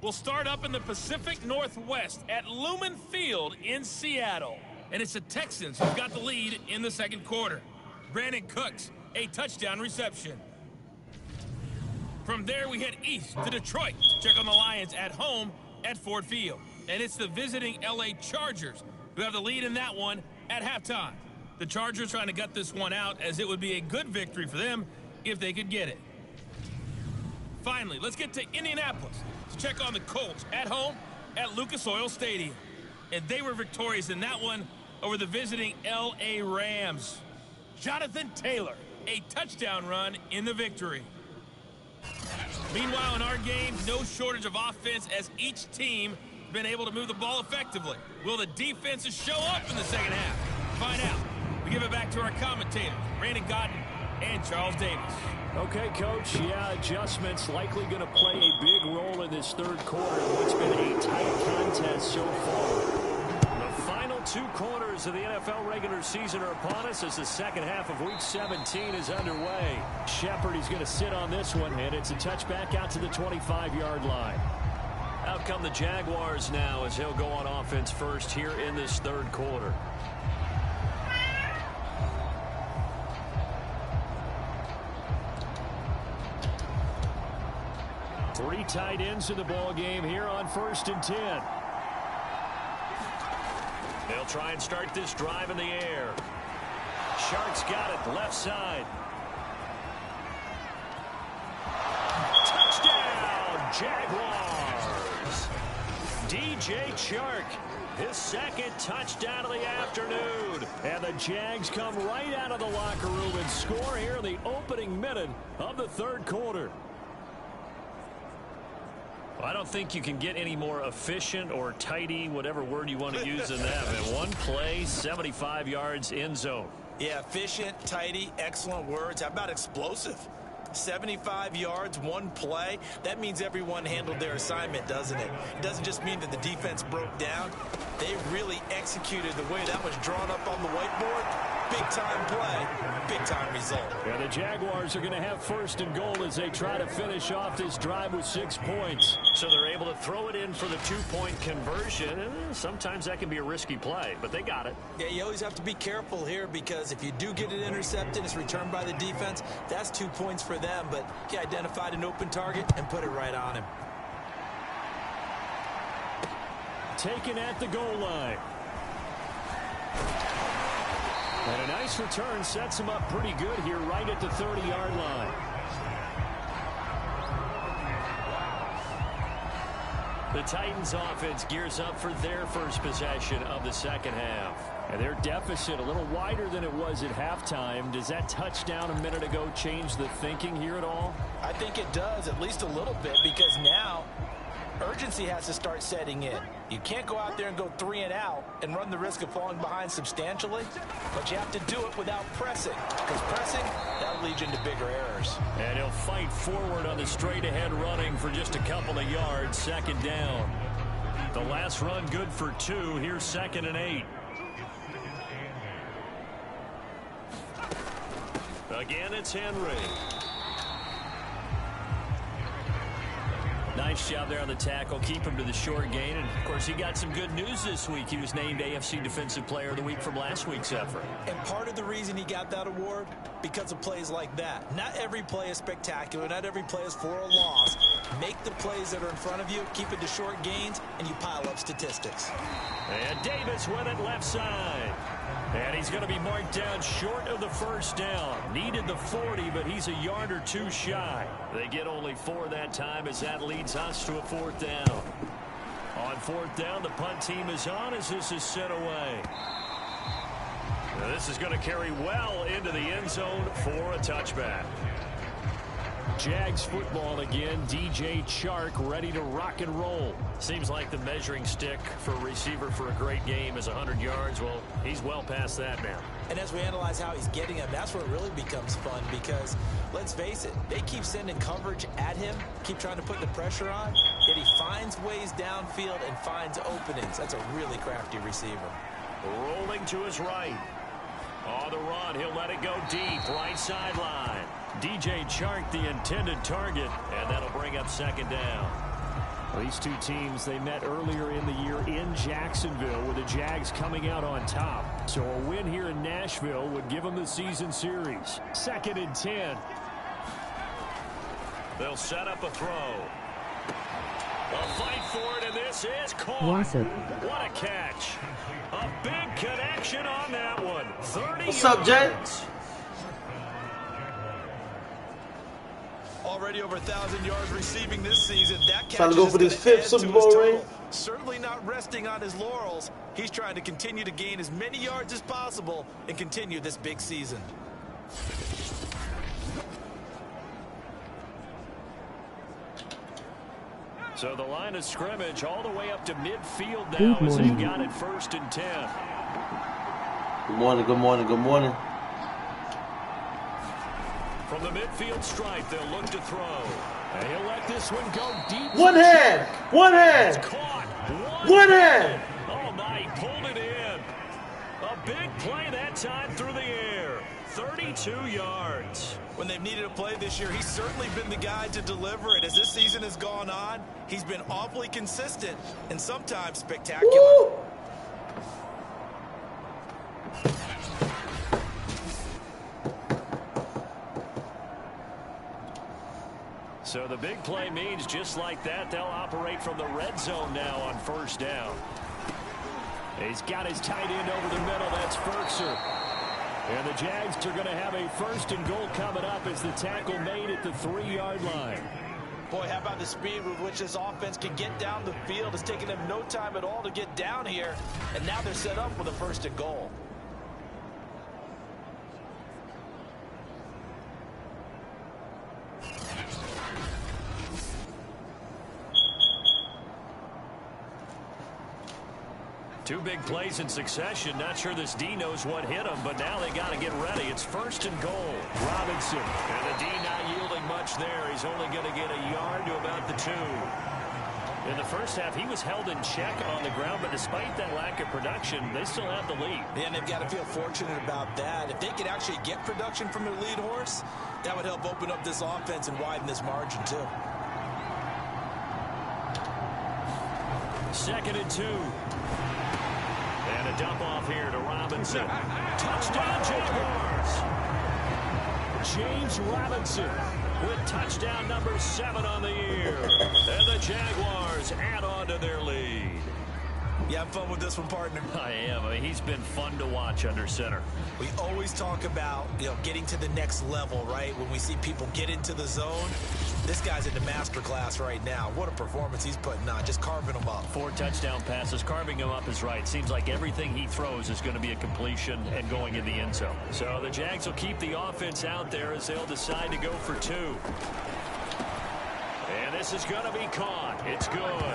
We'll start up in the Pacific Northwest at Lumen Field in Seattle. And it's the Texans who've got the lead in the second quarter. Brandon Cooks, a touchdown reception. From there, we head east to Detroit to check on the Lions at home at Ford Field. And it's the visiting LA Chargers who have the lead in that one at halftime. The Chargers trying to gut this one out as it would be a good victory for them if they could get it. Finally, let's get to Indianapolis to check on the Colts at home at Lucas Oil Stadium. And they were victorious in that one over the visiting LA Rams. Jonathan Taylor, a touchdown run in the victory. Meanwhile, in our game, no shortage of offense as each team has been able to move the ball effectively. Will the defenses show up in the second half? Find out. We give it back to our commentators, Brandon Godden and Charles Davis. Okay, Coach. Yeah, adjustments likely going to play a big role in this third quarter in what's been a tight contest so far. The final 2 quarters of the NFL regular season are upon us as the second half of Week 17 is underway. Shepard is going to sit on this one, and it's a touchback out to the 25-yard line. Out come the Jaguars now as he'll go on offense first here in this third quarter. Three tight ends in the ball game here on 1st and 10. They'll try and start this drive in the air. Shark's got it left side. Touchdown, Jaguars. DJ Chark, his second touchdown of the afternoon. And the Jags come right out of the locker room and score here in the opening minute of the third quarter. I don't think you can get any more efficient or tidy, whatever word you want to use in that. Man, one play, 75 yards in zone. Yeah, efficient, tidy, excellent words. How about explosive? 75 yards, one play. That means everyone handled their assignment, doesn't it? It doesn't just mean that the defense broke down. They really executed the way that was drawn up on the whiteboard. Big-time play, big-time result. And the Jaguars are going to have 1st and goal as they try to finish off this drive with 6 points. So they're able to throw it in for the 2-point conversion. And sometimes that can be a risky play, but they got it. Yeah, you always have to be careful here because if you do get it intercepted, it's returned by the defense. That's 2 points for them, but he identified an open target and put it right on him. taken at the goal line. And a nice return sets him up pretty good here right at the 30-yard line. The Titans offense gears up for their first possession of the second half. And their deficit a little wider than it was at halftime. Does that touchdown a minute ago change the thinking here at all? I think it does, at least a little bit, because now urgency has to start setting in. You can't go out there and go 3 and out and run the risk of falling behind substantially, but you have to do it without pressing, because pressing, that'll lead you into bigger errors. And he'll fight forward on the straight-ahead running for just a couple of yards, second down. The last run good for 2. Here's 2nd and 8. Again, it's Henry. Nice job there on the tackle. Keep him to the short gain. And, of course, he got some good news this week. He was named AFC Defensive Player of the Week from last week's effort. And part of the reason he got that award, because of plays like that. Not every play is spectacular. Not every play is for a loss. Make the plays that are in front of you, keep it to short gains, and you pile up statistics. And Davis went it left side. And he's going to be marked down short of the first down. Needed the 40, but he's a yard or 2 shy. They get only 4 that time as that leads us to a 4th down. On 4th down, the punt team is on as this is sent away. Now this is going to carry well into the end zone for a touchback. Jags football again. DJ Chark ready to rock and roll. Seems like the measuring stick for a receiver for a great game is 100 yards. Well, he's well past that now. And as we analyze how he's getting them, that's where it really becomes fun because, let's face it, they keep sending coverage at him, keep trying to put the pressure on, yet he finds ways downfield and finds openings. That's a really crafty receiver. Rolling to his right. On the run, he'll let it go deep, right sideline. DJ Chark, the intended target, and that'll bring up 2nd down. Well, these two teams, they met earlier in the year in Jacksonville with the Jags coming out on top. So a win here in Nashville would give them the season series. 2nd and 10. They'll set up a throw. A fight for it, and this is caught. Awesome. What a catch. A big connection on that one. 30 What's up, Jay? Already over 1,000 yards receiving this season. That catch Trying to go for this 5th Super Bowl ring. Certainly not resting on his laurels. He's trying to continue to gain as many yards as possible and continue this big season. So the line of scrimmage all the way up to midfield now as they've got it 1st and 10. Good morning, good morning, good morning. From the midfield stripe, they'll look to throw. And he'll let this one go deep. One hand! One hand! It's caught. One hand! Oh, my, he pulled it in. A big play that time through the air. 32 yards. When they've needed a play this year, he's certainly been the guy to deliver it. As this season has gone on, he's been awfully consistent and sometimes spectacular. Woo! So the big play means just like that, they'll operate from the red zone now on 1st down. He's got his tight end over the middle. That's Ferkser. And the Jags are going to have a 1st and goal coming up as the tackle made at the 3-yard line. Boy, how about the speed with which this offense can get down the field? It's taken them no time at all to get down here. And now they're set up with a 1st and goal. Two big plays in succession. Not sure this D knows what hit him, but now they got to get ready. It's 1st and goal. Robinson. And the D not yielding much there. He's only going to get a yard to about the 2. In the first half, he was held in check on the ground, but despite that lack of production, they still have the lead. And they've got to feel fortunate about that. If they could actually get production from their lead horse, that would help open up this offense and widen this margin, too. 2nd and 2. And a dump off here to Robinson. Touchdown, Jaguars. James Robinson with touchdown number 7 on the year. And the Jaguars add on to their lead. You having fun with this one, partner? I am. I mean, he's been fun to watch under center. We always talk about, getting to the next level, right? When we see people get into the zone, this guy's in the master class right now. What a performance he's putting on, just carving them up. 4 touchdown passes. Carving him up is right. Seems like everything he throws is going to be a completion and going in the end zone. So the Jags will keep the offense out there as they'll decide to go for 2. And this is going to be caught. It's good.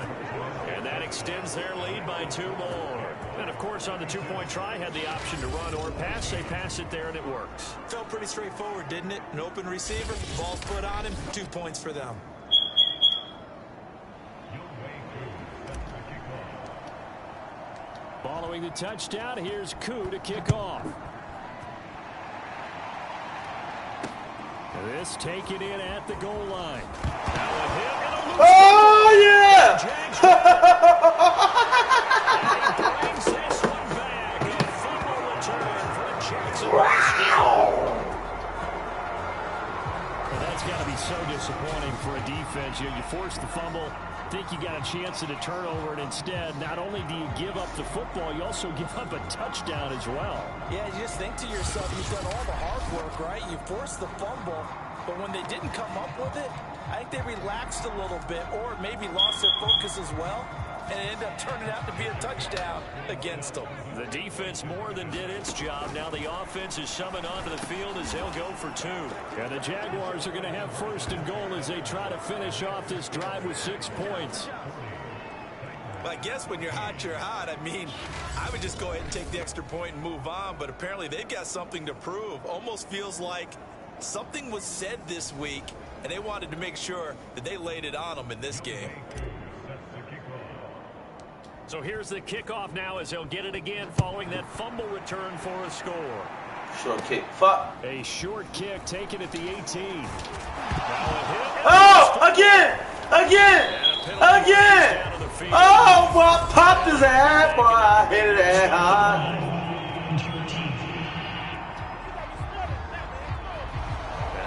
And that extends their lead by 2 more. And, of course, on the 2-point try, had the option to run or pass. They pass it there, and it works. Felt pretty straightforward, didn't it? An open receiver, ball's put on him, 2 points for them. Following the touchdown, here's Koo to kick off. This taken in at the goal line. Now a hit and a loose. Oh, yeah! And he brings this one back. A fumble return for a Jackson. Well, that's got to be so disappointing for a defense. You force the fumble, think you got a chance at a turnover, and instead, not only do you give up the football, you also give up a touchdown as well. Yeah, you just think to yourself, you've done all the hard work, right? You forced the fumble, but when they didn't come up with it, I think they relaxed a little bit or maybe lost their focus as well, and it ended up turning out to be a touchdown against them. The defense more than did its job. Now the offense is summoned onto the field as they'll go for 2. And the Jaguars are going to have 1st and goal as they try to finish off this drive with 6 points. I guess when you're hot, you're hot. I mean, I would just go ahead and take the extra point and move on, but apparently they've got something to prove. Almost feels like something was said this week, and they wanted to make sure that they laid it on them in this game. So here's the kickoff now as they'll get it again following that fumble return for a score. Short kick. Fuck. A short kick taken at the 18. Now a hit. Oh, again! Oh, boy, popped his ass, boy. I hit it that hard.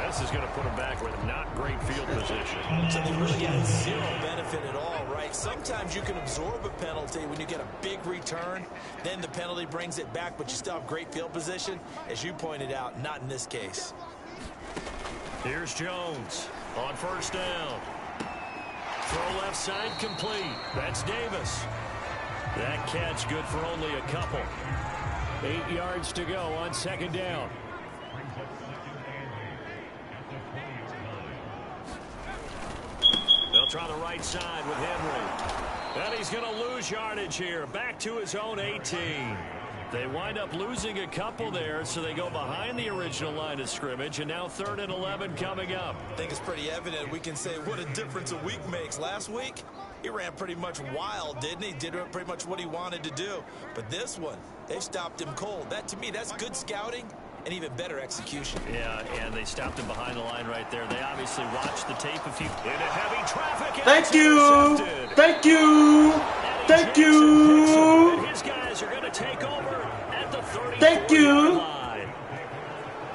This is going to put him back with not great field position. So they really got 0 benefit at all, right? Sometimes you can absorb a penalty when you get a big return. Then the penalty brings it back, but you still have great field position. As you pointed out, not in this case. Here's Jones on 1st down. Throw left side complete. That's Davis. That catch good for only a couple. 8 yards to go on 2nd down. They'll try the right side with Henry. And he's going to lose yardage here. Back to his own 18. They wind up losing a couple there, so they go behind the original line of scrimmage, and now 3rd and 11 coming up. I think it's pretty evident. We can say what a difference a week makes. Last week, he ran pretty much wild, didn't he? Did pretty much what he wanted to do. But this one, they stopped him cold. That, to me, that's good scouting and even better execution. Yeah, and they stopped him behind the line right there. They obviously watched the tape a few. Into heavy traffic. Thank you. Thank you. Thank you. And his guys are going to take over at the 30. Thank you.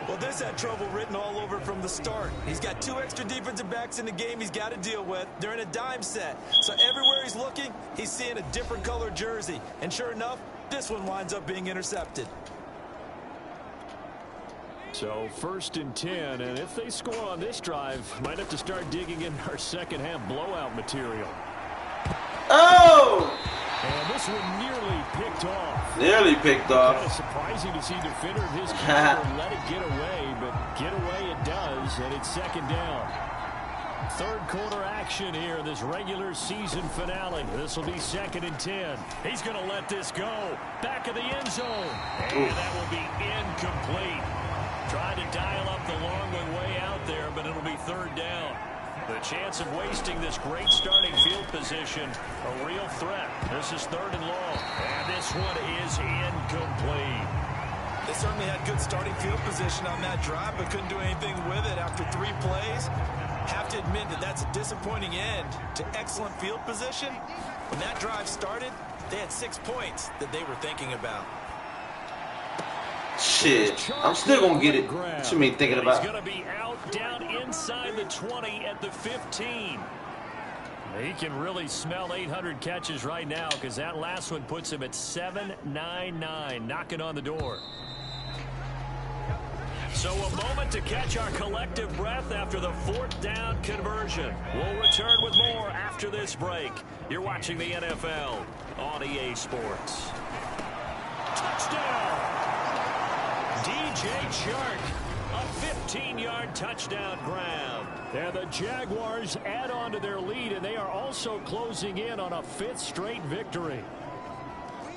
Well, this had trouble written all over from the start. He's got 2 extra defensive backs in the game he's got to deal with. They're in a dime set. So everywhere he's looking, he's seeing a different color jersey. And sure enough, this one winds up being intercepted. So 1st and 10, and if they score on this drive, might have to start digging in our second half blowout material. Oh! And this one nearly picked off. Nearly picked off. Kind of surprising to see a defender of his caliber let it get away, but get away it does, and it's 2nd down. 3rd quarter action here in this regular season finale. This will be 2nd and 10. He's going to let this go. Back of the end zone. And that will be incomplete. Tried to dial up the long one way out there, but it'll be 3rd down. The chance of wasting this great starting field position, a real threat. This is 3rd and long, and this one is incomplete. They certainly had good starting field position on that drive, but couldn't do anything with it after 3 plays. Have to admit that that's a disappointing end to excellent field position. When that drive started, they had 6 points that they were thinking about. Shit, I'm still gonna get it. What you mean thinking about? He's gonna be out down inside the 20 at the 15. He can really smell 800 catches right now because that last one puts him at 799, knocking on the door. So a moment to catch our collective breath after the 4th down conversion. We'll return with more after this break. You're watching the NFL on EA Sports. Touchdown! DJ Chark, a 15-yard touchdown grab. And the Jaguars add on to their lead, and they are also closing in on a 5th straight victory.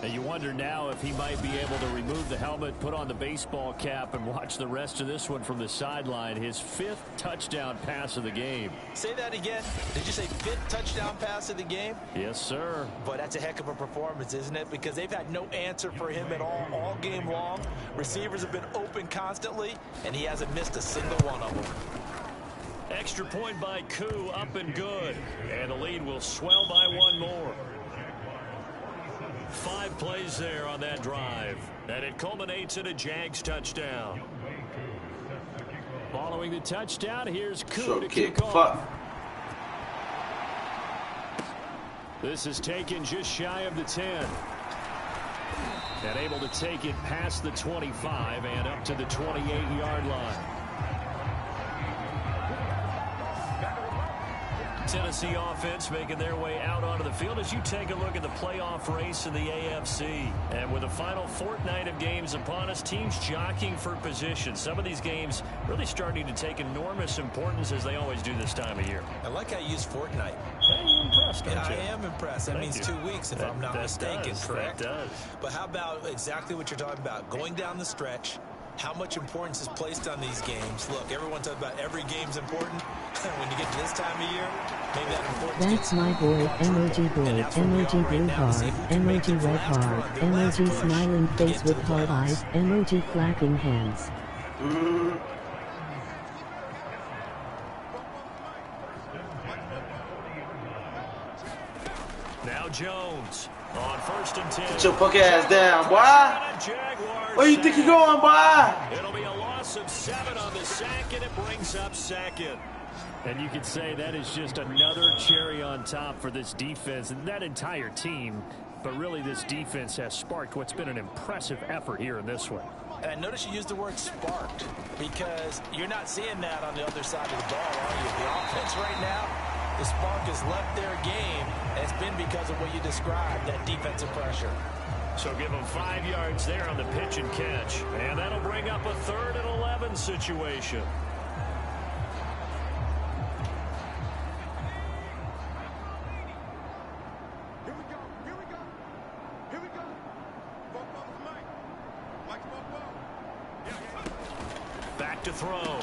And you wonder now if he might be able to remove the helmet, put on the baseball cap, and watch the rest of this one from the sideline. His 5th touchdown pass of the game. Say that again. Did you say 5th touchdown pass of the game? Yes, sir. But that's a heck of a performance, isn't it? Because they've had no answer for him at all game long. Receivers have been open constantly, and he hasn't missed a single one of them. Extra point by Koo, up and good. And the lead will swell by one more. 5 plays there on that drive. And it culminates in a Jags touchdown. Following the touchdown, here's Koo to kick off. This is taken just shy of the 10. And able to take it past the 25 and up to the 28-yard line. Tennessee offense making their way out onto the field as you take a look at the playoff race in the AFC. And with the final fortnight of games upon us, teams jockeying for position. Some of these games really starting to take enormous importance as they always do this time of year. I like how you use fortnight. Hey, you're impressed, aren't you? I am impressed. That means 2 weeks if I'm not mistaken, correct? That does. But how about exactly what you're talking about? Going down the stretch, how much importance is placed on these games. Look, everyone talks about every game's important. When you get to this time of year, maybe that importance. That's my boy, emoji boy, emoji blue heart, emoji red heart, emoji smiling face with hard eyes, emoji clapping hands. Now Jones on 1st and 10. Get your fuck ass down, boy. Where you think you going, boy? It'll be a loss of 7 on the sack, and it brings up 2nd. And you could say that is just another cherry on top for this defense and that entire team. But really, this defense has sparked what's been an impressive effort here in this one. And I notice you used the word sparked because you're not seeing that on the other side of the ball, are you? The offense right now, the spark has left their game, and it's been because of what you described, that defensive pressure. So give them 5 yards there on the pitch and catch. And that'll bring up a 3rd and 11 situation. Back to throw.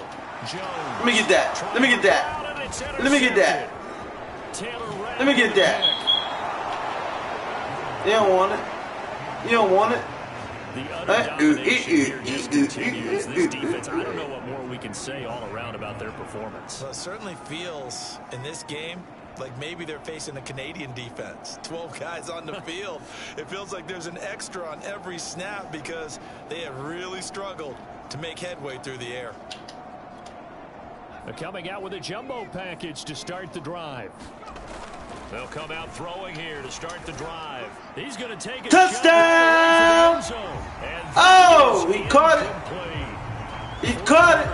Jones. Let me get that. Let me get that. Let me get that. Let me get that. You don't want it. You don't want it. The utter domination here just continues. This defense, I don't know what more we can say all around about their performance. Well, it certainly feels in this game like maybe they're facing a Canadian defense. 12 guys on the field. It feels like there's an extra on every snap because they have really struggled to make headway through the air. They're coming out with a jumbo package to start the drive. They'll come out throwing here to start the drive. He's going to take a touchdown! Oh, he caught it. He caught it,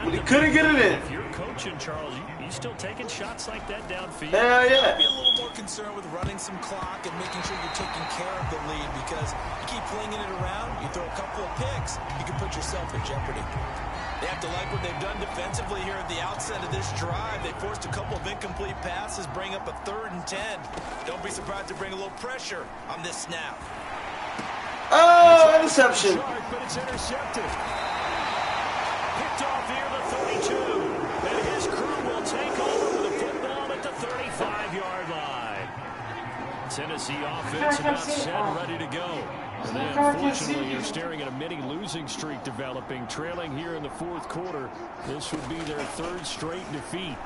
but he couldn't get it in. If you're coaching, Charles, you still taking shots like that downfield? Hell yeah. Be a little more concerned with running some clock and making sure you're taking care of the lead because you keep flinging it around, you throw a couple of picks, you can put yourself in jeopardy. They have to like what they've done defensively here at the outset of this drive. They forced a couple of incomplete passes, bring up a 3rd and 10. Don't be surprised to bring a little pressure on this snap. Oh, interception. But it's intercepted. Picked off here the 32. And his crew will take over with the football at the 35-yard line. Tennessee offense about set and ready to go. And then, unfortunately, you're staring at a mini losing streak developing, trailing here in the 4th quarter. This would be their 3rd straight defeat.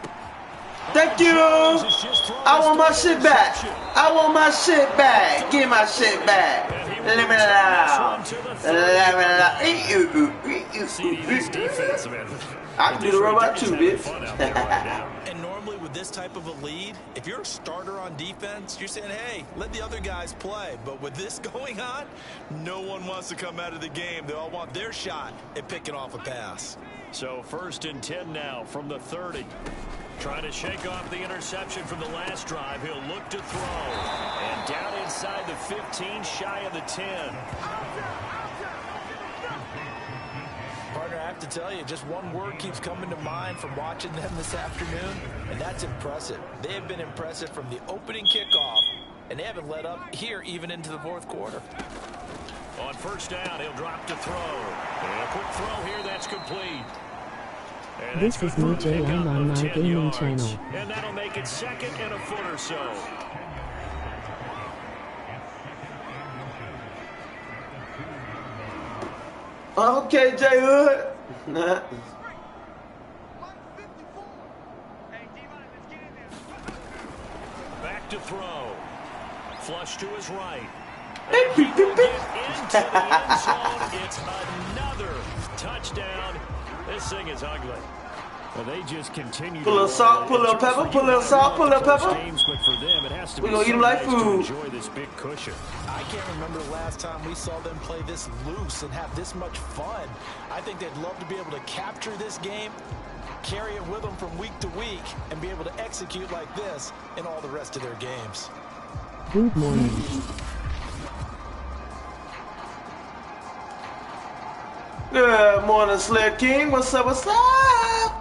Thank you. I want my shit back. I want my shit back. Give my shit back. Let me allow. I can do the robot too, bitch. And normally with with this type of a lead, if you're a starter on defense, you're saying, hey, let the other guys play. But with this going on, no one wants to come out of the game. They all want their shot at picking off a pass. So 1st and 10 now from the 30. Trying to shake off the interception from the last drive. He'll look to throw. And down inside the 15, shy of the 10. Partner, I have to tell you, just one word keeps coming to mind from watching them this afternoon, and that's impressive. They have been impressive from the opening kickoff, and they haven't let up here even into the 4th quarter. On 1st down, he'll drop to throw. And a quick throw here, that's complete. And This is me, Jay. I'm on my gaming channel. And that'll make it 2nd and a foot or so. Okay, J Hood. Back to throw. Flush to his right. Into Into the end zone. It's another touchdown. This thing is ugly. Well, they just continue. Pull a salt, pull a pepper, pull a salt, pull a pepper. Games, but for them, it has to We be gonna eat them like nice to food. enjoy this big cushion. I can't remember the last time we saw them play this loose and have this much fun. I think they'd love to be able to capture this game, carry it with them from week to week, and be able to execute like this in all the rest of their games. Good morning. Good morning, Slick King. What's up? What's up?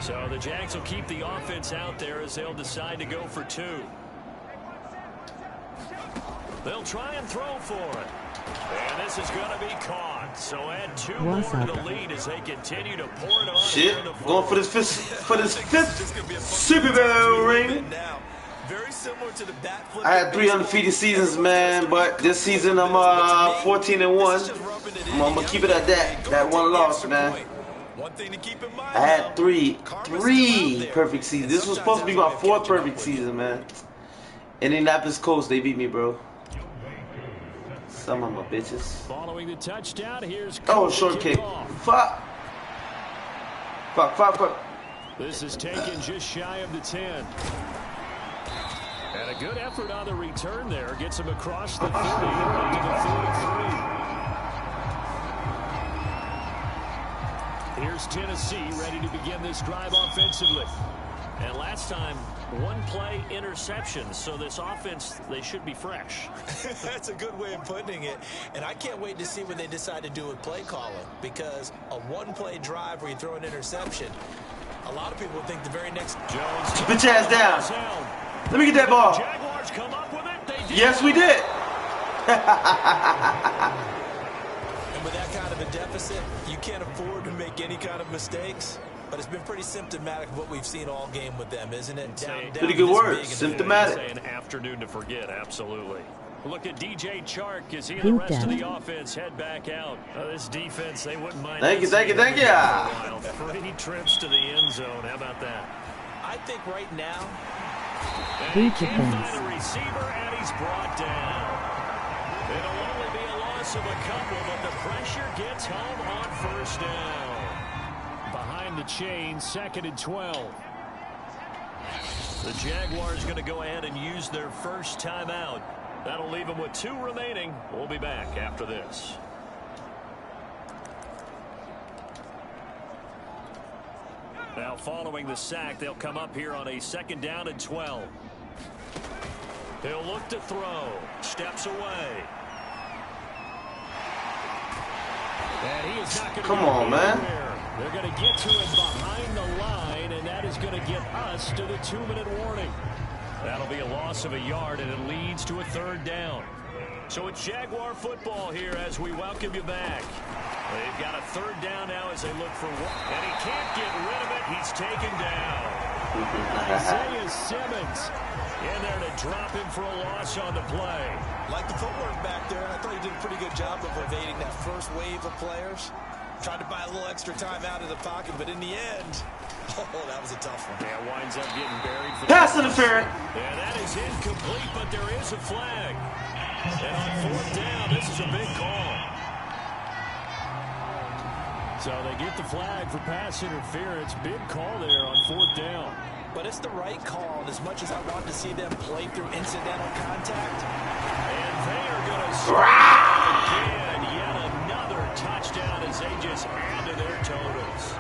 So the Jags will keep the offense out there as they'll decide to go for 2. They'll try and throw for it. And this is going to be caught. So add 2 more to the lead as they continue to pour it on. Shit, going for this fifth Super Bowl ring. Very similar to the bat flip. I had 3 undefeated seasons, man, but this season I'm 14-1. I'm gonna keep it at that. That one loss, man. One thing to keep in mind, I had three perfect seasons. This was supposed to be my 4th perfect season, man. Indianapolis Colts, they beat me, bro. Some of my bitches. Following the touchdown, here's short kick. Fuck. This is taken just shy of the 10. And a good effort on the return there. Gets him across the 30 up to the 33. Here's Tennessee ready to begin this drive offensively. And last time, 1 play interception. So this offense, they should be fresh. That's a good way of putting it. And I can't wait to see what they decide to do with play calling. Because a 1-play drive where you throw an interception, a lot of people think the very next... Jones. Keep your chance down. Let me get that ball. Jaguars come up with it. They did. Yes, we did. And with that kind of a deficit, you can't afford to make any kind of mistakes. But it's been pretty symptomatic of what we've seen all game with them, isn't it? Pretty good word. Symptomatic. Say an afternoon to forget, absolutely. Look at DJ Chark as he and the rest of the offense head back out. This defense, they wouldn't mind. Thank you. 3 trips to the end zone. How about that? I think right now, he can't find a receiver, and he's brought down. It'll only be a loss of a couple, but the pressure gets home on 1st down. Behind the chain, 2nd and 12. The Jaguars going to go ahead and use their first timeout. That'll leave them with 2 remaining. We'll be back after this. Now following the sack, they'll come up here on a 2nd down and 12. He'll look to throw. Steps away. And he is not going to Come on, man. They're going to get to it behind the line, and that is going to get us to the 2-minute warning. That'll be a loss of a yard, and it leads to a 3rd down. So it's Jaguar football here as we welcome you back. They've got a 3rd down now as they look for one. And he can't get rid of it. He's taken down. Isaiah Simmons in there to drop him for a loss on the play. like the footwork back there, and I thought he did a pretty good job of evading that first wave of players. Tried to buy a little extra time out of the pocket, but in the end, oh, that was a tough one. Yeah, winds up getting buried. For pass interference. Yeah, that is incomplete, but there is a flag. And on 4th down, this is a big call. So So they get the flag for pass interference. Big call there on 4th down. But it's the right call, and as much as I want to see them play through incidental contact. And they are going to score again. Yet another touchdown as they just add to their totals.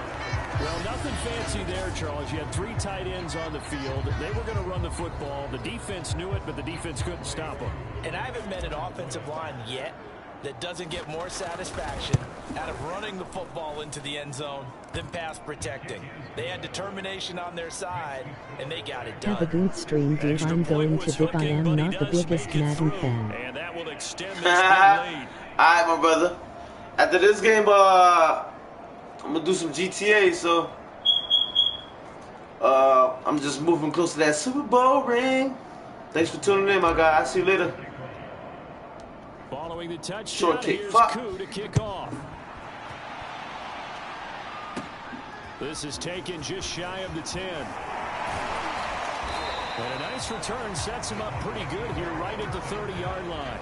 Well, nothing fancy there, Charles. You had 3 tight ends on the field. They were going to run the football. The defense knew it, but the defense couldn't stop them. And I haven't met an offensive line yet that doesn't get more satisfaction out of running the football into the end zone than pass protecting. They had determination on their side, and they got it done. Have a good stream, dude. I'm going to dip. I am not the biggest Madden fan. And that will extend this lead. Alright, my brother. After this game, I'm gonna do some GTA, so I'm just moving close to that Super Bowl ring. Thanks for tuning in, my guy. I'll see you later. Following the touchdown, Short kick. here's Fuck. Koo to kick off. This is taken just shy of the 10. And a nice return sets him up pretty good here right at the 30-yard line.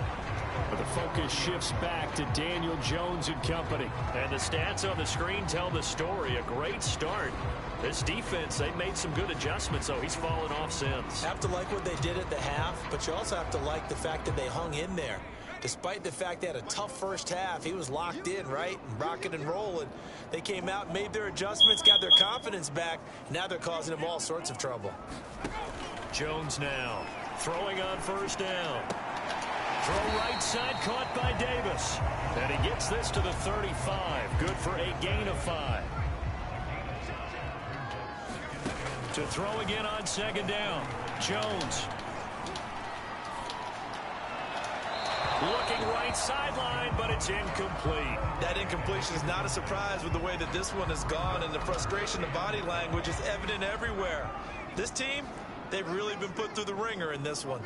But the focus shifts back to Daniel Jones and company. And the stats on the screen tell the story. A great start. This defense, they've made some good adjustments, so he's fallen off since. Have to like what they did at the half, but you also have to like the fact that they hung in there. Despite the fact they had a tough first half, he was locked in, right? Rocking and rolling. They came out, made their adjustments, got their confidence back. Now they're causing him all sorts of trouble. Jones now throwing on 1st down. Throw right side, caught by Davis. And he gets this to the 35. Good for a gain of 5. To throw again on 2nd down. Jones. Looking right sideline, but it's incomplete. That incompletion is not a surprise with the way that this one has gone, and the frustration of body language is evident everywhere. This team, they've really been put through the ringer in this one.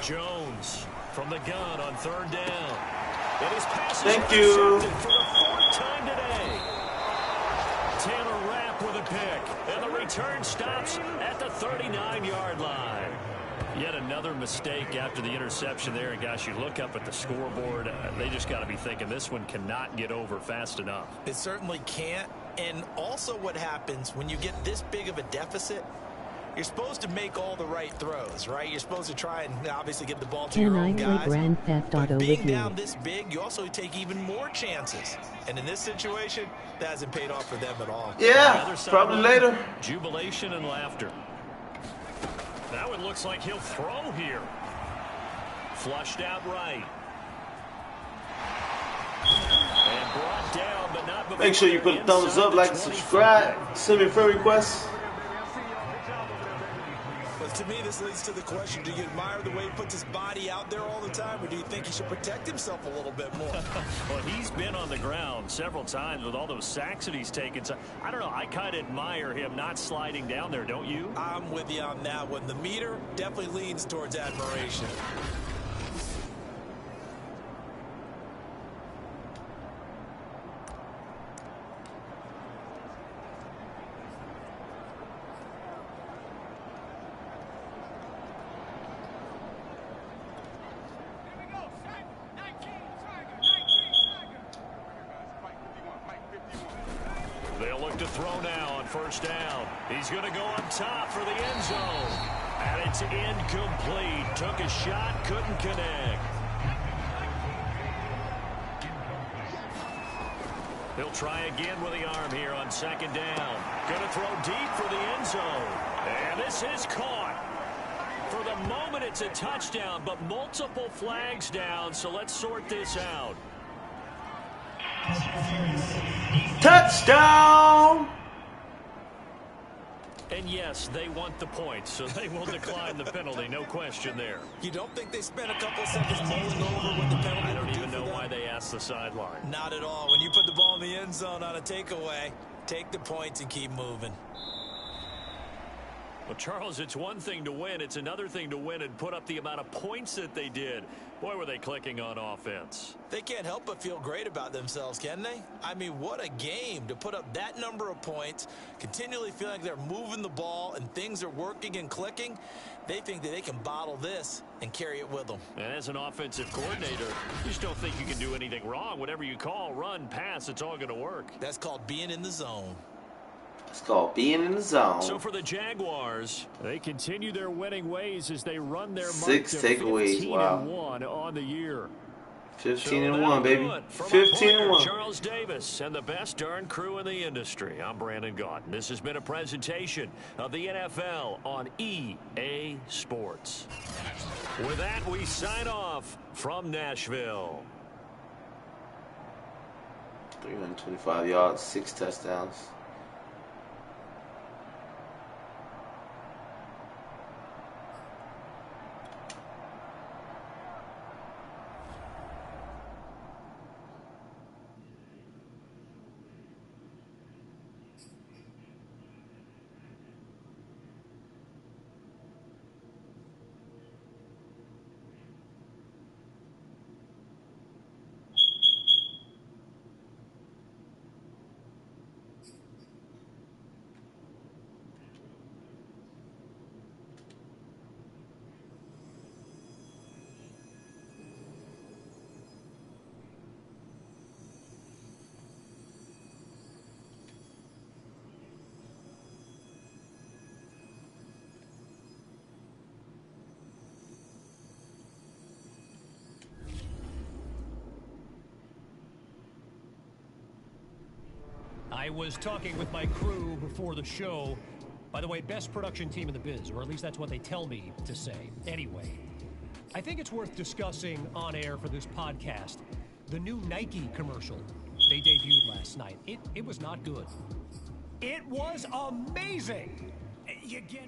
Jones from the gun on 3rd down. And his pass is Thank you. intercepted for the 4th time today. Taylor Rapp with a pick, and the return stops at the 39-yard line. Yet another mistake after the interception there. And, gosh, you look up at the scoreboard, they just got to be thinking this one cannot get over fast enough. It certainly can't. And also what happens when you get this big of a deficit, you're supposed to make all the right throws, right? You're supposed to try and obviously get the ball to your own guys. Grand Theft Auto But being with you. down this big, you also take even more chances. And in this situation, that hasn't paid off for them at all. Yeah, probably later. Jubilation and laughter. Now it looks like he'll throw here. Flushed out right. And brought down, but not before. Make sure you put a thumbs up, like, and subscribe. Send me a friend request. But to me, this leads to the question, do you admire the way he puts his body out there all the time, or do you think he should protect himself a little bit more? Well, he's been on the ground several times with all those sacks that he's taken. So, I don't know, I kind of admire him not sliding down there, don't you? I'm with you on that one. The meter definitely leans towards admiration. They'll look to throw now on 1st down. He's going to go up top for the end zone. And it's incomplete. Took a shot, couldn't connect. He'll try again with the arm here on 2nd down. Going to throw deep for the end zone. And this is caught. For the moment, it's a touchdown, but multiple flags down, so let's sort this out. Touchdown! And yes, they want the points, so they will decline the penalty, no question there. You don't think they spent a couple seconds mulling over what the penalty I don't would do even for know them? why they asked the sideline. Not at all. When you put the ball in the end zone on a takeaway, take the points and keep moving. Well, Charles, it's one thing to win. It's another thing to win and put up the amount of points that they did. Boy, were they clicking on offense. They can't help but feel great about themselves, can they? I mean, what a game to put up that number of points, continually feeling like they're moving the ball and things are working and clicking. They think that they can bottle this and carry it with them. And as an offensive coordinator, you just don't think you can do anything wrong. Whatever you call, run, pass, it's all going to work. That's called being in the zone. It's called being in the zone. So for the Jaguars, they continue their winning ways as they run their mark 6 to takeaways. 15-1 on the year. 15-1, baby. From 15-1. Charles Davis and the best darn crew in the industry. I'm Brandon Gaudin. This has been a presentation of the NFL on EA Sports. With that, we sign off from Nashville. 325 yards, 6 touchdowns. I was talking with my crew before the show. By the way, best production team in the biz, or at least that's what they tell me to say. Anyway, I think it's worth discussing on air for this podcast. The new Nike commercial they debuted last night. It was not good. It was amazing. You get...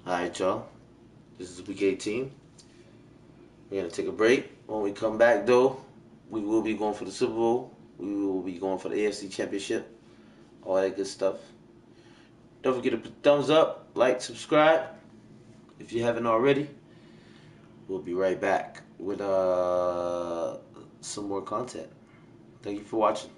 Alright, y'all. This is week 18. We're going to take a break. When we come back, though, we will be going for the Super Bowl. We will be going for the AFC Championship. All that good stuff. Don't forget to put thumbs up, like, subscribe. If you haven't already, we'll be right back with some more content. Thank you for watching.